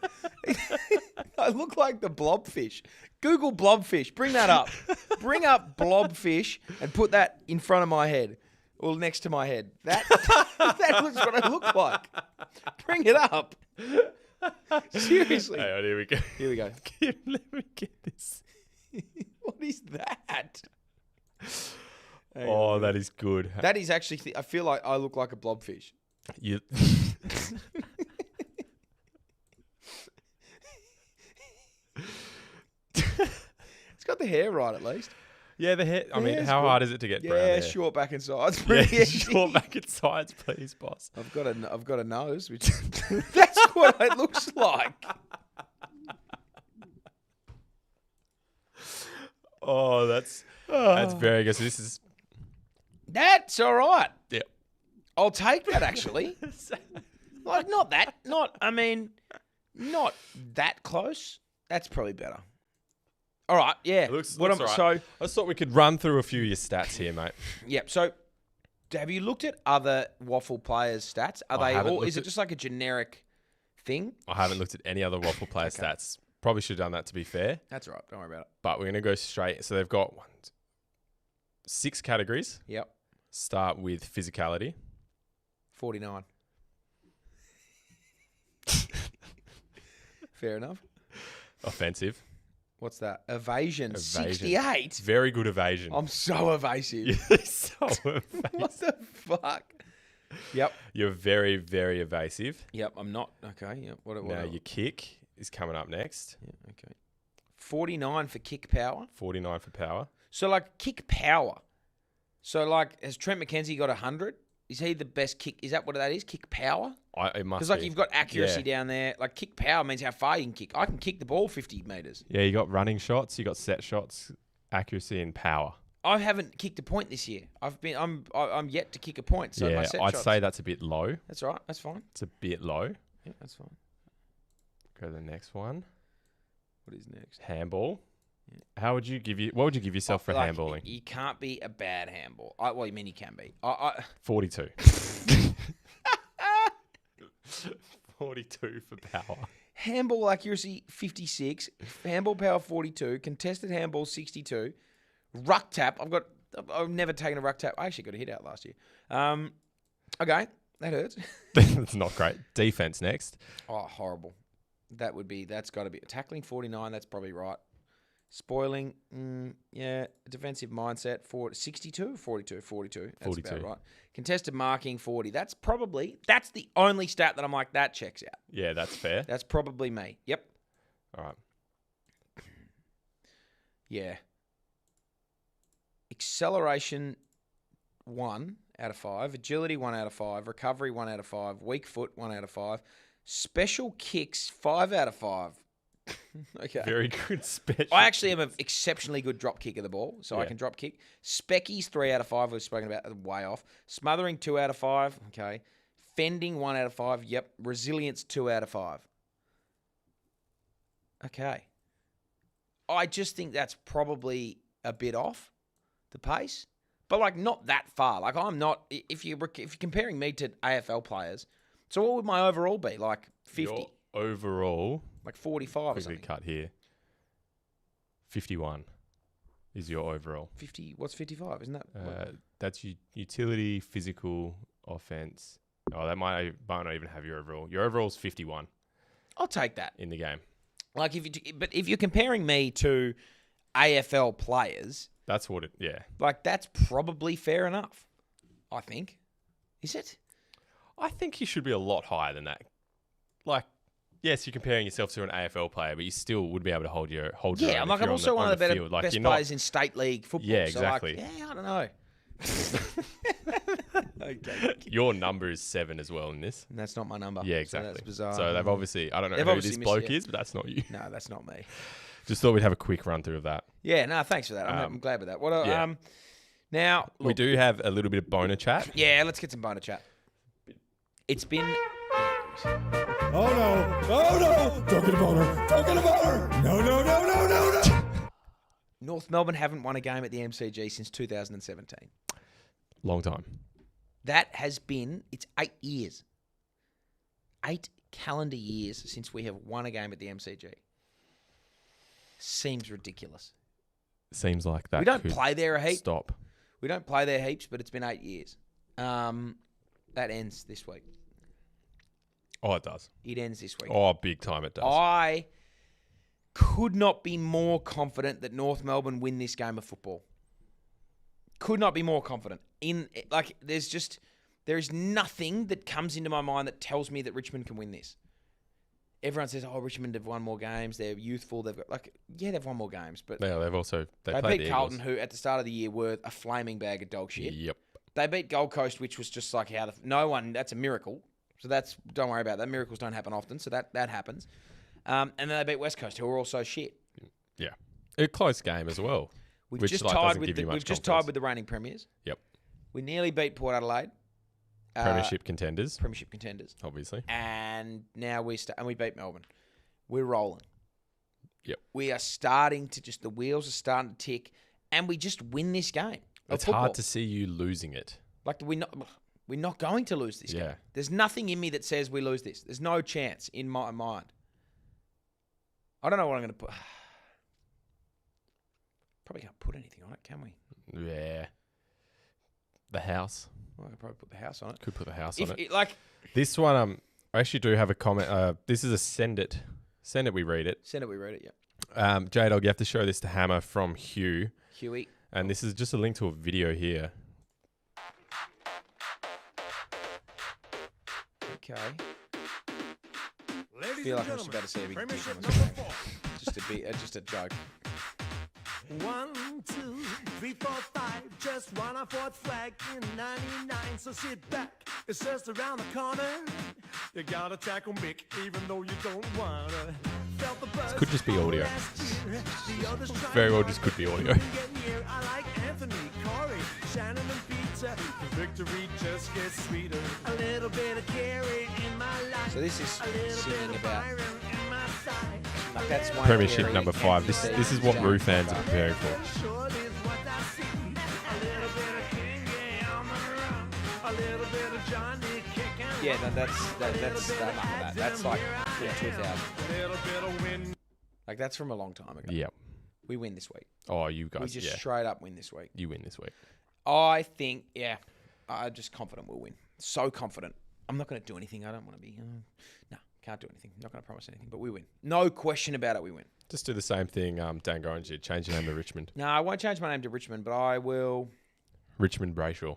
I look like the blobfish. Google blobfish. Bring that up. Bring up blobfish and put that in front of my head or next to my head. That looks what I look like. Bring it up. Seriously. Hang on, here we go. Here we go. Let me get this. What is that? Oh, that is good. That is actually... I feel like I look like a blobfish. You... It's got the hair right at least. Yeah, the hair. I mean, hair's how good. hard is it to get brown Yeah, hair? short back and sides. Yeah, Pretty easy. short back and sides, please, boss. I've got a nose, which that's what it looks like. Oh, that's very good. So this is... That's all right. Yeah. I'll take that actually. Like not that close. That's probably better. All right, yeah. Looks what all I'm right. so I just thought we could run through a few of your stats here, mate. yeah. So have you looked at other Waffle players' stats? Are I they haven't all? Is looked it at- just like a generic thing? I haven't looked at any other Waffle player Okay. stats. Probably should have done that, to be fair. That's all right. Don't worry about it. But we're going to go straight. So they've got 6 categories. Yep. Start with physicality. 49. Fair enough. Offensive. What's that? Evasion. Evasion. 68. Very good evasion. I'm so evasive. You're so evasive. What the fuck? Yep. You're very, very evasive. Yep. I'm not. Okay. Yep. What? Now, your kick is coming up next. Yeah, okay. 49 for kick power. 49 for power. So, like, kick power. So, like, has Trent McKenzie got 100? Is he the best kick? Is that what that is? Kick power? It must Because, like, be. you've got accuracy Yeah. down there. Like, kick power means how far you can kick. I can kick the ball 50 metres. Yeah, you got running shots, you got set shots, accuracy and power. I haven't kicked a point this year. I'm yet to kick a point. So my Yeah, set I'd shots, say that's a bit low. that's all right. That's fine. It's a bit low. Yeah, that's fine. Go to the next one. What is next? Handball. What would you give yourself for Like, handballing? You can't be a bad handball. Well, you mean you can be. 42. 42 for power. Handball accuracy 56, handball power 42, contested handball 62, ruck tap. I've never taken a ruck tap. I actually got a hit out last year. Okay, that hurts. That's not great. Defense next. Oh, horrible. That's got to be tackling 49. That's probably right. Spoiling, yeah. Defensive mindset 62, 42. That's 42. about right. Contested marking 40. That's the only stat that I'm like, that checks out. Yeah, that's fair. That's probably me. Yep. All right. Yeah. Acceleration 1 out of 5. Agility 1 out of 5. Recovery 1 out of 5. Weak foot 1 out of 5. Special kicks 5 out of 5. Okay. Very good special. I actually am an exceptionally good drop kick of the ball, so I Yeah. can drop kick. Speckies 3 out of 5. We've spoken about way off. Smothering 2 out of 5. Okay. Defending 1 out of 5. Yep. Resilience 2 out of 5. Okay. I just think that's probably a bit off the pace, but like not that far. Like I'm not. If you're comparing me to AFL players, so what would my overall be? Like 50. Your overall, like 45 or quickly something. cut here. 51 is your overall. 50. What's 55? Isn't that? That's utility, physical, offense. Oh, that might not even have your overall. Your overall's 51 I'll take that. in the game. Like if you're comparing me to AFL players, That's what it. Yeah. like that's probably fair enough. I think. Is it? I think you should be a lot higher than that. Like, yes, you're comparing yourself to an AFL player, but you still would be able to hold your own. Yeah, I'm like I'm also one of the better field. Like, best you're not- players in state league football. Yeah, So like, exactly. yeah, I don't know. Okay. Your number is 7 as well in this. And that's not my number. Yeah, So exactly. that's bizarre. So they've obviously, I don't know They've who obviously this missed bloke it. is, but that's not you. No, that's not me. Just thought we'd have a quick run through of that. Yeah, no, thanks for that. I'm glad with that. What? yeah. Now We look, do have a little bit of boner chat. yeah, let's get some boner chat. It's been. Oh no! Oh no! Don't get a boner! Don't get a boner! No, no, no, no, no, no! North Melbourne haven't won a game at the MCG since 2017. Long time. That has been, it's 8 years. 8 calendar years since we have won a game at the MCG. Seems ridiculous. Seems like that. We don't could play there a heap. Stop. We don't play there heaps, but it's been 8 years. That ends this week. Oh, it does. It ends this week. Oh, big time it does. I could not be more confident that North Melbourne win this game of football. Could not be more confident. There is nothing that comes into my mind that tells me that Richmond can win this. Everyone says, "Oh, Richmond have won more games. They're youthful. They've got they've won more games, but Yeah, they've also they played beat the Carlton, Eagles. who at the start of the year were a flaming bag of dog shit. Yep. They beat Gold Coast, which was just like that's a miracle. So don't worry about that. Miracles don't happen often, so that happens. And then they beat West Coast, who are also shit. Yeah. A close game as well. We've Which, just like, tied doesn't with give the, you much we've just confidence. tied with the reigning premiers. Yep. We nearly beat Port Adelaide, Premiership contenders, premiership contenders, obviously. and now we beat Melbourne. We're rolling. Yep. We are starting to the wheels are starting to tick, and we just win this game. It's hard to see you losing it. Like we're not going to lose this Yeah. game. There's nothing in me that says we lose this. There's no chance in my mind. I don't know what I'm going to put. Probably can't put anything on it, can we? Yeah. The house. Well, I could probably put the house on it. Could put the house on it. Like, This one, I actually do have a comment. This is a send it. Send it, we read it. send it, we read it, yeah. J-Dog, you have to show this to Hammer from Hugh. Huey. And this is just a link to a video here. Okay. I Ladies feel and like I'm just gentlemen, about to say a big dick Premiership on number this 4. just a joke. 1, 2, 3, 4, 5. Just won our 4th flag in '99. So sit back, it's just around the corner. You gotta tackle Mick, even though you don't wanna. Felt the buzz could just be audio. last year. The others tried Very well hard, just could be but audio. couldn't get near. I like Anthony, Corey, Shannon, and Peter. The victory just gets sweeter. A little bit of Carey in my life. So this is A little singing bit of about Byron in my side. like that's one Premiership area number you 5. can't This see is what James Roo fans are Cocker. preparing for. Sure is what I see. A little bit of King, yeah, on the run. A little bit of Johnny kicking. Yeah, no, that's like 2000. A little bit of wind. Like that's from a long time ago. Yep. We win this week. Oh, you We guys, just yeah. straight up win this week. You win this week. I think, yeah, I'm just confident we'll win. So confident. I'm not going to do anything. I don't want to be. No, can't do anything. Not going to promise anything, but we win. No question about it. We win. Just do the same thing Dan Gorringe did. Change your name to Richmond. No, I won't change my name to Richmond, but I will. Richmond Brayshaw.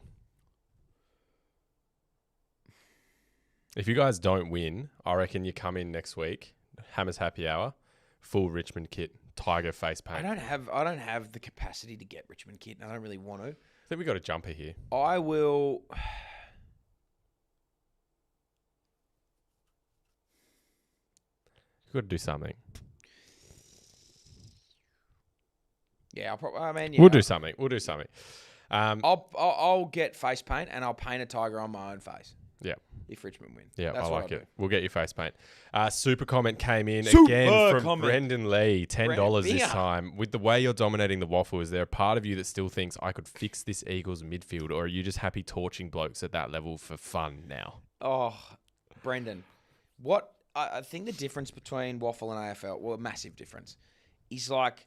If you guys don't win, I reckon you come in next week, Hammer's Happy Hour, full Richmond kit, tiger face paint. I don't have the capacity to get Richmond kit, and I don't really want to. I think we got a jumper here. I will. You've got to do something. Yeah, yeah, We'll do something. We'll do something. I'll get face paint and I'll paint a tiger on my own face. Yeah. if Richmond win. Yeah, That's I what like I'll it. do. We'll get your face paint. Super comment came in Super again from comment. Brendan Lee. $10 this Binger. time. With the way you're dominating the waffle, is there a part of you that still thinks I could fix this Eagles midfield, or are you just happy torching blokes at that level for fun now? Oh, Brendan, I think the difference between Waffle and AFL, well, a massive difference, is like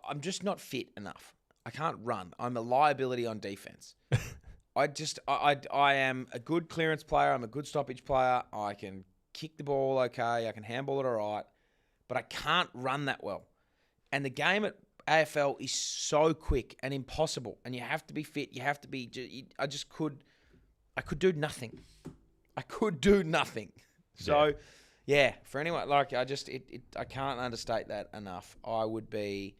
I'm just not fit enough. I can't run. I'm a liability on defense. I am a good clearance player. I'm a good stoppage player. I can kick the ball okay. I can handball it all right. But I can't run that well. And the game at AFL is so quick and impossible. And you have to be fit. You have to be... I could do nothing. I could do nothing. So, yeah, for anyone... Like, I can't understate that enough. I would be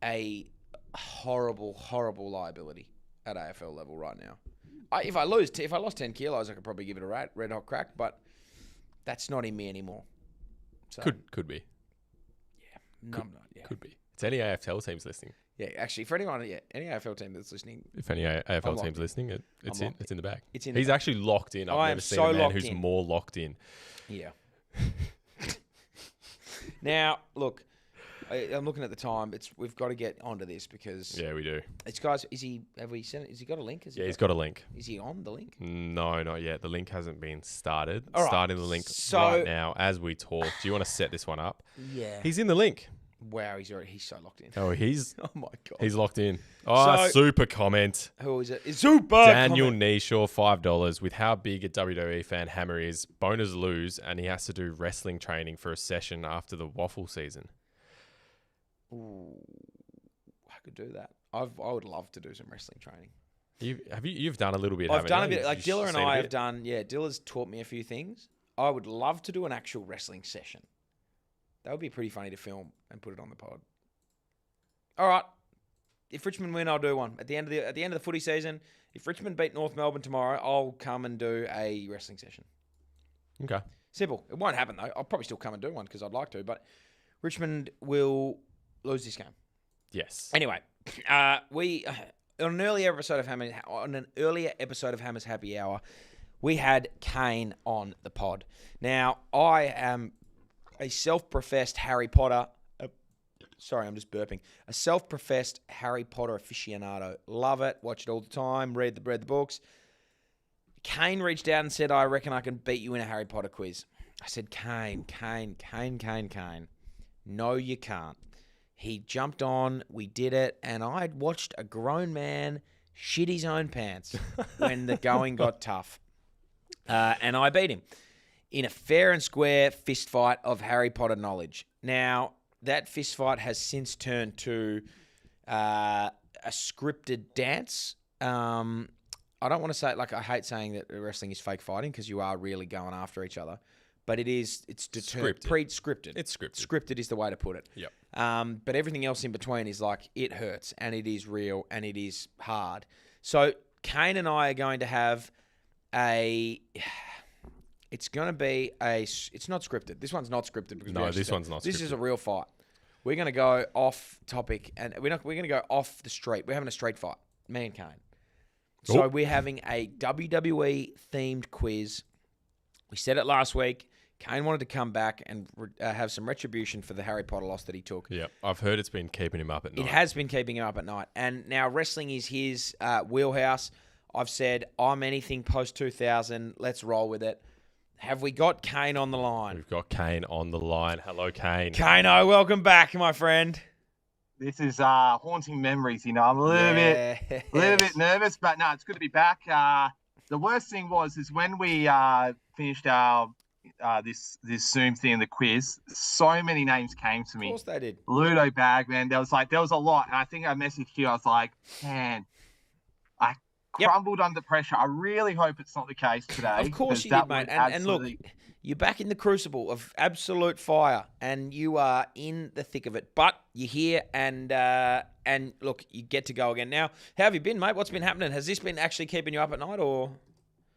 a horrible, horrible liability at AFL level right now. If I lost 10 kilos, I could probably give it a red hot crack, but that's not in me anymore. So, Could be. Yeah. No, I'm not. Yeah. Could be. It's any AFL teams listening. Yeah, actually, for anyone, any AFL team that's listening. If any AFL team's listening, it's in the bag. He's actually locked in. I've never seen a man who's more locked in. Yeah. Now, look, I'm looking at the time. We've got to get onto this because we do. It's guys. Have we sent it? Has he got a link? He's got a link. Is he on the link? No, not yet. The link hasn't been started. All right. Starting the link right now as we talk. Do you want to set this one up? Yeah. He's in the link. Wow, he's so locked in. Oh, oh my god. He's locked in. Oh, super comment. Who is it? It's super Daniel comment. Neeshaw, $5. With how big a WWE fan Hammer is, boners lose, and he has to do wrestling training for a session after the waffle season. Ooh, I could do that. I would love to do some wrestling training. You've done a little bit. I've done haven't a you? bit. Like You've Dilla and seen a I bit? have done. Yeah, Dilla's taught me a few things. I would love to do an actual wrestling session. That would be pretty funny to film and put it on the pod. All right. If Richmond win, I'll do one. At the end of the footy season, if Richmond beat North Melbourne tomorrow, I'll come and do a wrestling session. Okay. Simple. It won't happen though. I'll probably still come and do one because I'd like to, but Richmond will lose this game. Yes. Anyway, we on an earlier episode of Hammer's Happy Hour, we had Kane on the pod. Now, I am a self-professed Harry Potter. Sorry, I'm just burping. A self-professed Harry Potter aficionado. Love it. Watch it all the time. Read the books. Kane reached out and said, I reckon I can beat you in a Harry Potter quiz. I said, Kane. No, you can't. He jumped on. We did it. And I'd watched a grown man shit his own pants when the going got tough. And I beat him in a fair and square fist fight of Harry Potter knowledge. Now, that fist fight has since turned to a scripted dance. I don't want to say, I hate saying that wrestling is fake fighting because you are really going after each other. But it's pre-scripted. It's scripted. Scripted is the way to put it. Yep. But everything else in between is it hurts and it is real and it is hard. So Kane and I are going to have it's going to be it's not scripted. This one's not scripted. Because this one's not scripted. This is a real fight. We're going to go off topic and we're going to go off the street. We're having a street fight, me and Kane. So we're having a WWE themed quiz. We said it last week. Kane wanted to come back and have some retribution for the Harry Potter loss that he took. Yeah, I've heard it's been keeping him up at night. It has been keeping him up at night. And now wrestling is his wheelhouse. I've said, I'm anything post-2000. Let's roll with it. Have we got Kane on the line? We've got Kane on the line. Hello, Kane. Kano, welcome back, my friend. This is haunting memories, I'm a little bit nervous, but no, it's good to be back. The worst thing is when we finished our this Zoom thing in the quiz, so many names came to me. Of course they did. Ludo Bagman, there was a lot, and I think I messaged you. I was like, man, I crumbled under pressure. I really hope it's not the case today. Of course you did, mate. And look, you're back in the crucible of absolute fire, and you are in the thick of it. But you're here, and look, you get to go again. Now, how have you been, mate? What's been happening? Has this been actually keeping you up at night, or?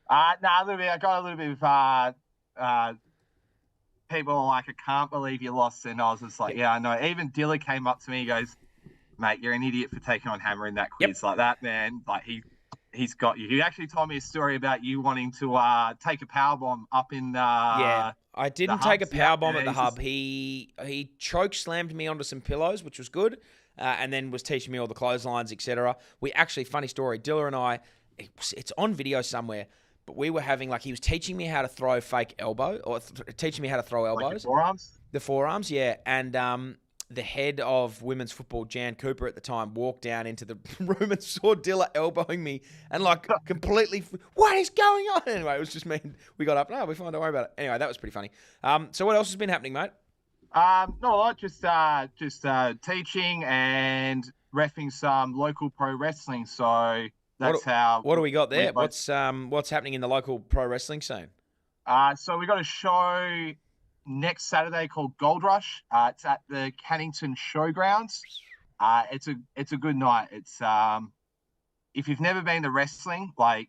No, a little bit. I got a little bit of people are like, I can't believe you lost, and I was just like, yeah, I know. Even Dilla came up to me, he goes, mate, you're an idiot for taking on Hammer in that quiz like that, man. Like he he's got you. He actually told me a story about you wanting to take a powerbomb up in Yeah, I didn't take a hubs, power bomb yeah, at the he's hub. just- He choke slammed me onto some pillows, which was good, and then was teaching me all the clotheslines, etc. We actually, funny story, Dilla and I, it's on video somewhere, but we were having, like, he was teaching me how to throw fake elbow, or teaching me how to throw like your elbows. forearms. The forearms, yeah. And the head of women's football, Jan Cooper at the time, walked down into the room and saw Dilla elbowing me and, like, completely, what is going on? Anyway, it was just me. We got up. No, we're fine. Don't worry about it. Anyway, that was pretty funny. So what else has been happening, mate? Not a lot. Just teaching and reffing some local pro wrestling. So that's how. What do we got there? both- What's happening in the local pro wrestling scene? So we got a show next Saturday called Gold Rush. It's at the Cannington Showgrounds. It's a good night. It's if you've never been to wrestling, like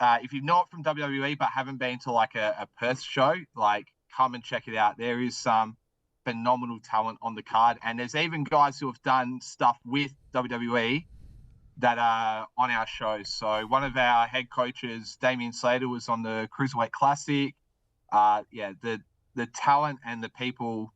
if you're not from WWE but haven't been to like a Perth show, like come and check it out. There is some phenomenal talent on the card, and there's even guys who have done stuff with WWE that are on our shows. So one of our head coaches, Damien Slater, was on the Cruiserweight Classic. The talent and the people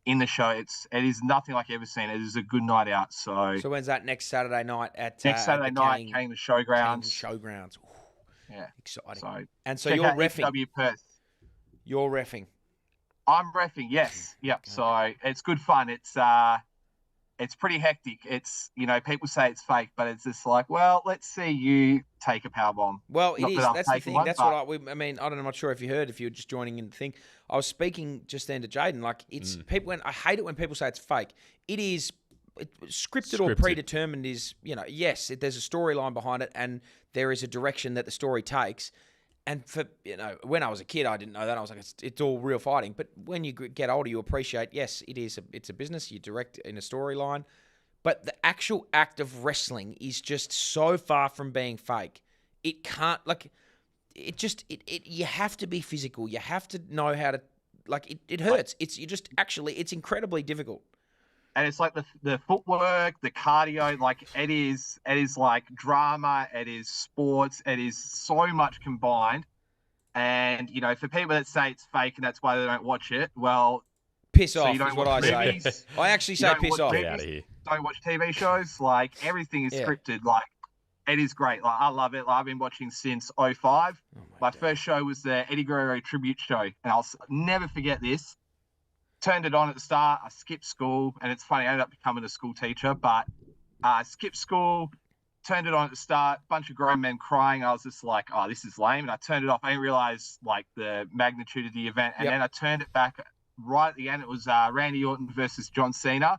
in the show, it is nothing like I've ever seen. It is a good night out. So when's that? Next Saturday night at next Saturday night, Canning the Showgrounds. Showgrounds. Ooh, Yeah, exciting. so And so check you're out reffing. EW Perth. You're reffing. I'm reffing, yes. Yep. Okay. So it's good fun. It's pretty hectic. It's, people say it's fake, but it's just like, well, let's see you take a power bomb. Well, it Not is. that I've That's the taken thing. one, That's but- what I mean, I'm not sure if you heard, if you were just joining in the thing. I was speaking just then to Jaiden. Like, it's people, I hate it when people say it's fake. It is scripted or Scripted. predetermined is, yes, there's a storyline behind it and there is a direction that the story takes. And for, when I was a kid, I didn't know that. I was like, it's all real fighting. But when you get older, you appreciate, yes, it's a business. You direct in a storyline. But the actual act of wrestling is just so far from being fake. It can't, you have to be physical. You have to know how to, it hurts. It's incredibly difficult. And it's like the footwork, the cardio, like it is like drama, it is sports, it is so much combined. And, for people that say it's fake and that's why they don't watch it, well, Piss so off you don't is what I watch say. movies, I actually you say don't piss watch off. Get out of here. don't watch TV shows, like everything is Yeah. scripted. Like it is great. Like I love it. Like, I've been watching since 2005. My God. first show was the Eddie Guerrero tribute show, and I'll never forget this. Turned it on at the start. I skipped school, and it's funny. I ended up becoming a school teacher, but I skipped school. Turned it on at the start. Bunch of grown men crying. I was just like, "Oh, this is lame," and I turned it off. I didn't realize like the magnitude of the event, and Yep. then I turned it back. Right at the end, it was Randy Orton versus John Cena.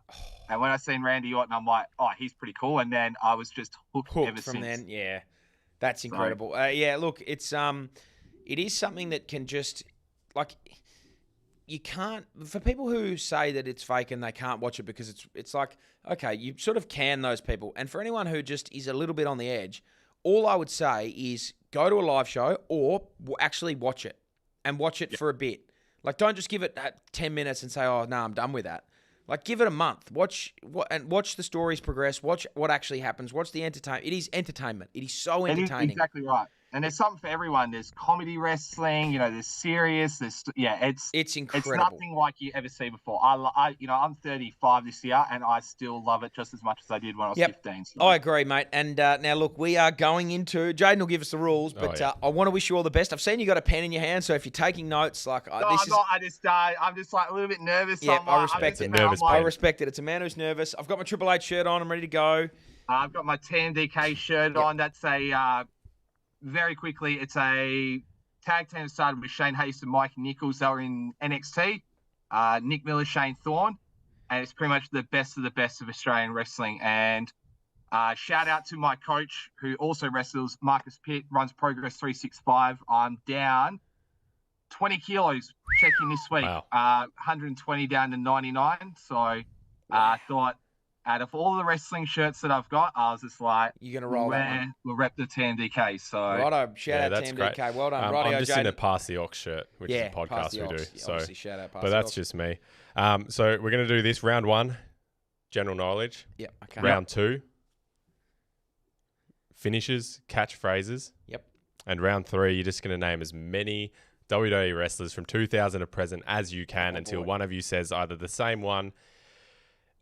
And when I seen Randy Orton, I'm like, oh, he's pretty cool. And then I was just hooked ever Hooked from since. then. Yeah, that's incredible. Look, it is something that can just, you can't, for people who say that it's fake and they can't watch it because it's like, okay, you sort of can those people. And for anyone who just is a little bit on the edge, all I would say is go to a live show or actually watch it and watch it for a bit. Like, don't just give it 10 minutes and say, oh, no, I'm done with that. Like, give it a month. Watch the stories progress. Watch what actually happens. Watch the entertainment. It is entertainment. It is so It is entertaining. exactly right. And there's something for everyone. There's comedy wrestling, there's serious, It's incredible. It's nothing like you ever see before. I'm 35 this year, and I still love it just as much as I did when I was 15. So. I agree, mate. And now, look, we are going into... Jaiden will give us the rules, but I want to wish you all the best. I've seen you got a pen in your hand, so if you're taking notes, No, I'm not. I'm just like a little bit nervous. Yeah, I'm I like, respect it. Nervous I pen. respect it. It's a man who's nervous. I've got my Triple H shirt on. I'm ready to go. I've got my TMDK shirt on. That's very quickly, it's a tag team that started with Shane Hayes and Mike Nicholls. They were in NXT. Nick Miller, Shane Thorne. And it's pretty much the best of Australian wrestling. And shout out to my coach, who also wrestles, Marcus Pitt, runs Progress 365. I'm down 20 kilos checking this week. Wow. 120 down to 99. So I thought, out of all the wrestling shirts that I've got, I was just like, You're going to roll that one. we'll rep the TMDK. So Righto. Shout out that's to great. MDK. Well done. I'm Rightio, just in a Jaiden. Pass the Ox shirt, which is a Pass podcast the we do. Ox. So, Obviously, shout out Pass but the that's Ox. just me. So we're going to do this round 1, general knowledge. Yep. Okay. Round 2, finishes, catchphrases. Yep. And round 3, you're just going to name as many WWE wrestlers from 2000 to present as you can until one of you says either the same one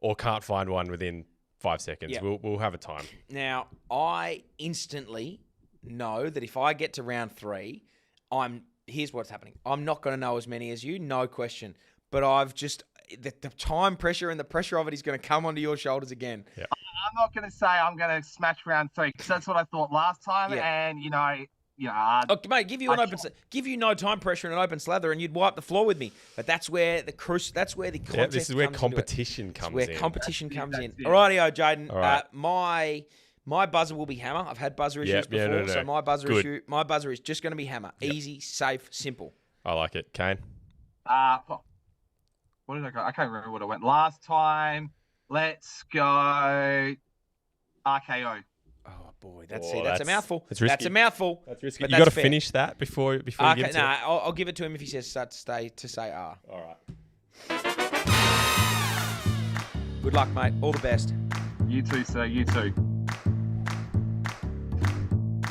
or can't find one within 5 seconds. Yep. We'll have a time. Now, I instantly know that if I get to round 3, here's what's happening. I'm not going to know as many as you, no question. But I've just, the time pressure and the pressure of it is going to come onto your shoulders again. Yeah. I'm not going to say I'm going to smash round 3 because that's what I thought last time. Yeah. And, Mate, give you no time pressure and an open slather, and you'd wipe the floor with me. But that's where the contest. This is where competition comes in. Competition comes in. That's it. Alrighty, Jaiden. All right. My buzzer will be hammer. I've had buzzer issues before, no. so my buzzer is just going to be hammer. Yep. Easy, safe, simple. I like it. Kane? What did I go? I can't remember what I went last time. Let's go RKO. Oh boy, that's a mouthful. It's risky. That's a mouthful. That's risky. But You got to fair. finish that before you give it to him. I'll give it to him if he says to say R. All right. Good luck, mate. All the best. You too, sir. You too.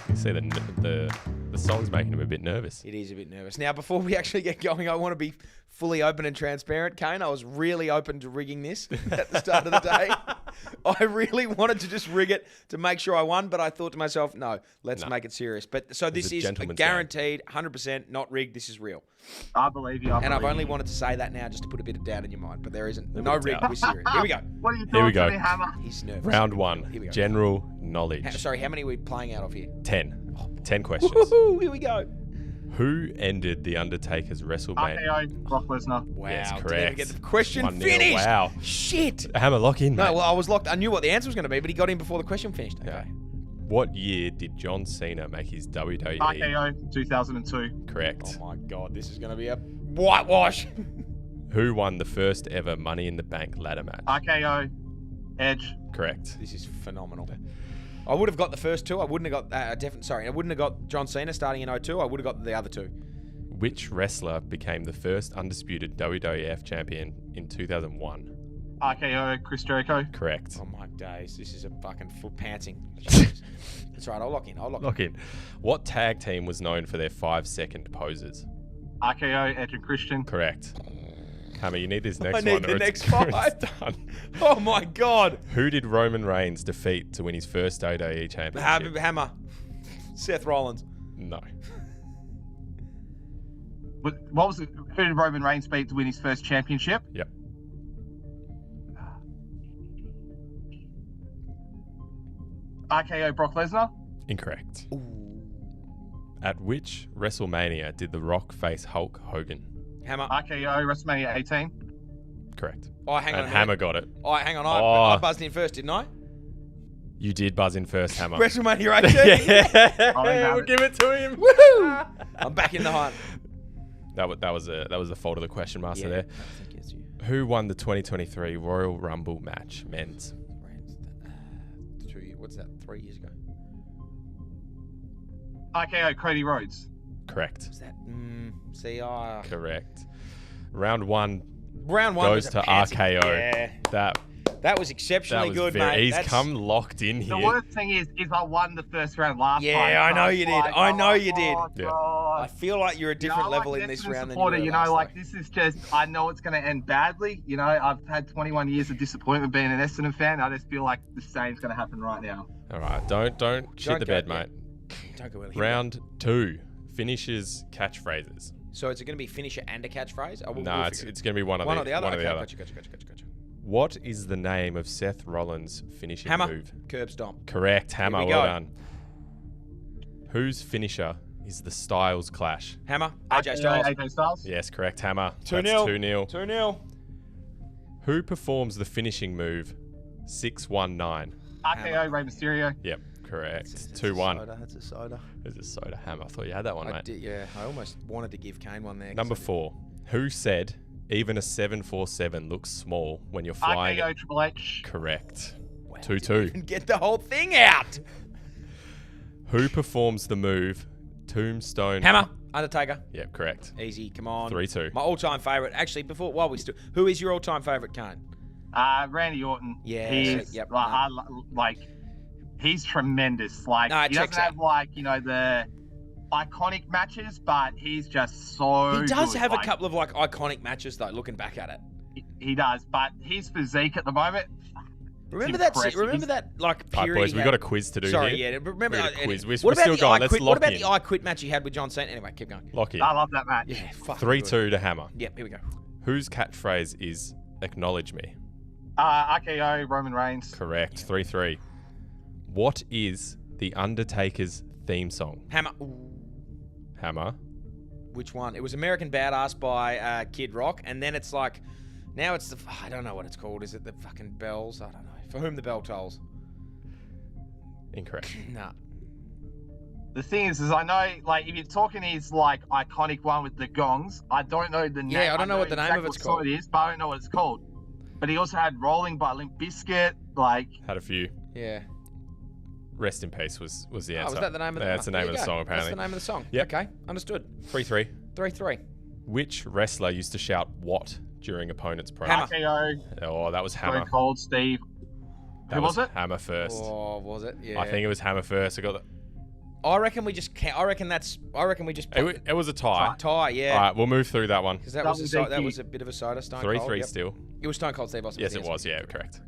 You see the song's making him a bit nervous. It is a bit nervous. Now, before we actually get going, I want to be fully open and transparent. Kane, I was really open to rigging this at the start of the day. I really wanted to just rig it to make sure I won, but I thought to myself, no, let's make it serious. But so this is gentleman's guaranteed, 100% not rigged. This is real. I believe you. And I've only wanted to say that now just to put a bit of doubt in your mind, but there isn't. No rig. We're serious. Here we go. What are you Here we doing go. to me, Hammer? He's nervous. Round Here 1, we go. general knowledge. Sorry, how many are we playing out of here? 10. 10 questions. Woohoo, here we go. Who ended The Undertaker's WrestleMania? RKO, Brock Lesnar. Wow, Yes, didn't correct. even get the question 1-0. finished. Wow. Shit. Hammer, lock in, mate. No, well, I was locked. I knew what the answer was going to be, but he got in before the question finished. Okay. Yeah. What year did John Cena make his WWE? RKO, 2002. Correct. Oh my God, this is going to be a whitewash. Who won the first ever Money in the Bank ladder match? RKO, Edge. Correct. This is phenomenal. I would have got the first two. I wouldn't have got I wouldn't have got John Cena starting in 02. I would have got the other two. Which wrestler became the first undisputed WWF champion in 2001? RKO, Chris Jericho. Correct. Oh my days, this is a fucking foot pantsing. Jesus. That's right. I'll lock in. Lock in. What tag team was known for their 5-second poses? RKO, Edge and Christian. Correct. Hammer, you need this next I one. need the or next it's, or five. it's done. Oh my God. Who did Roman Reigns defeat to win his first WWE championship? Hammer. Seth Rollins. No. What was it? Who did Roman Reigns beat to win his first championship? Yep. RKO, Brock Lesnar. Incorrect. At which WrestleMania did The Rock face Hulk Hogan? Hammer. RKO, WrestleMania 18. Correct. Oh, hang on. And a Hammer minute. got it. Oh, hang on. Oh. I buzzed in first, didn't I? You did buzz in first, Hammer. WrestleMania 18. Yeah, we'll give it to him. Woohoo! I'm back in the hunt. That was the fault of the question master there. I think it's you. Who won the 2023 Royal Rumble match, men's? What's that? 3 years ago. RKO, Cody Rhodes. Correct. Was that? CR. Correct. Round 1 Round 1 goes was to a pantsy. RKO. Yeah. That was exceptionally was good, very, mate. He's come locked in The here. worst thing is I won the first round last time. Yeah, I know you did. I know you did. Yeah. I feel like you're a different level in this round than you were last this is just, I know it's going to end badly. You know, I've had 21 years of disappointment being an Essendon fan. I just feel like the same's going to happen right now. All right, don't shit the bed, mate. Don't go early. Round 2, finishes catchphrases. So is it going to be finisher and a catchphrase? No, it's going to be one or the other. Okay, Other. Gotcha. What is the name of Seth Rollins' finishing Hammer. move? Curb stomp. Correct, Hammer. we Well go. done. Whose finisher is the Styles Clash? Hammer. AJ Styles. AJ Styles. Yes, correct, Hammer. 2-0. That's 2-0. 2-0. Who performs the finishing move 619? RKO, Rey Mysterio. Yep, correct. 2-1. That's a soda. There's a soda, Hammer. I thought you had that one, I mate. did, yeah. I almost wanted to give Kane one there. Number 4. Who said even a 747 looks small when you're flying? RKO, Triple H. Correct. Wow, 2-2. And get the whole thing out. Who performs the move Tombstone? Hammer. Undertaker. Yep, correct. Easy. Come on. 3-2. My all-time favourite. Actually, while we still, who is your all-time favourite, Kane? Randy Orton. Yeah, He's, yep, like, he's tremendous. Like, No, it he doesn't checks out. have, like, you know, the iconic matches, but he's just so He does good. have a Like, couple of like iconic matches though. Looking back at it, he does, but his physique at the moment. remember impressive. that like All right, period. boys, he we've had- got a quiz to do Sorry, here. yeah. Remember We've got a anyway, quiz. We're what about still the going. I Let's quit? lock What about in. the I quit match he had with John Cena? Anyway, keep going. Lock in. I love that match. Yeah, fuck. 3-2 to Hammer. Yep, here we go. Whose catchphrase is "Acknowledge me"? RKO, Roman Reigns. Correct. 3-3. What is the Undertaker's theme song? Hammer. Ooh, Hammer. which one? It was American Badass by Kid Rock, and then it's like now it's the I don't know what it's called. Is it the fucking bells? I don't know. For whom the bell tolls. Incorrect. Nah. The thing is I know, like, if you're talking his like iconic one with the gongs, I don't know the name. Yeah, I don't know what the name of exactly it's what song called. It is, but I don't know what it's called. But he also had Rolling by Limp Bizkit. Like, Had a few. Yeah. Rest in peace was the Oh, answer. was that the name of the Yeah, that's the there name you of the go. song, apparently. That's the name of the song. Yep. Okay, understood. 3-3. 3-3. Which wrestler used to shout "what" during opponent's promo? Hammer. RKO, Oh, that was Stone Hammer. Cold Steve. That Who was it? Hammer first. Oh, was it? Yeah. I think it was Hammer first. I got the. I reckon we just. I reckon we just. It was a tie. Tie. Yeah. All right, we'll move through that one. Because that was Double that DQ. was a bit of a soda. Stone 3-3 Cold. Yep. still. It was Stone Cold Steve Austin. Yes, it was. Yeah, correct.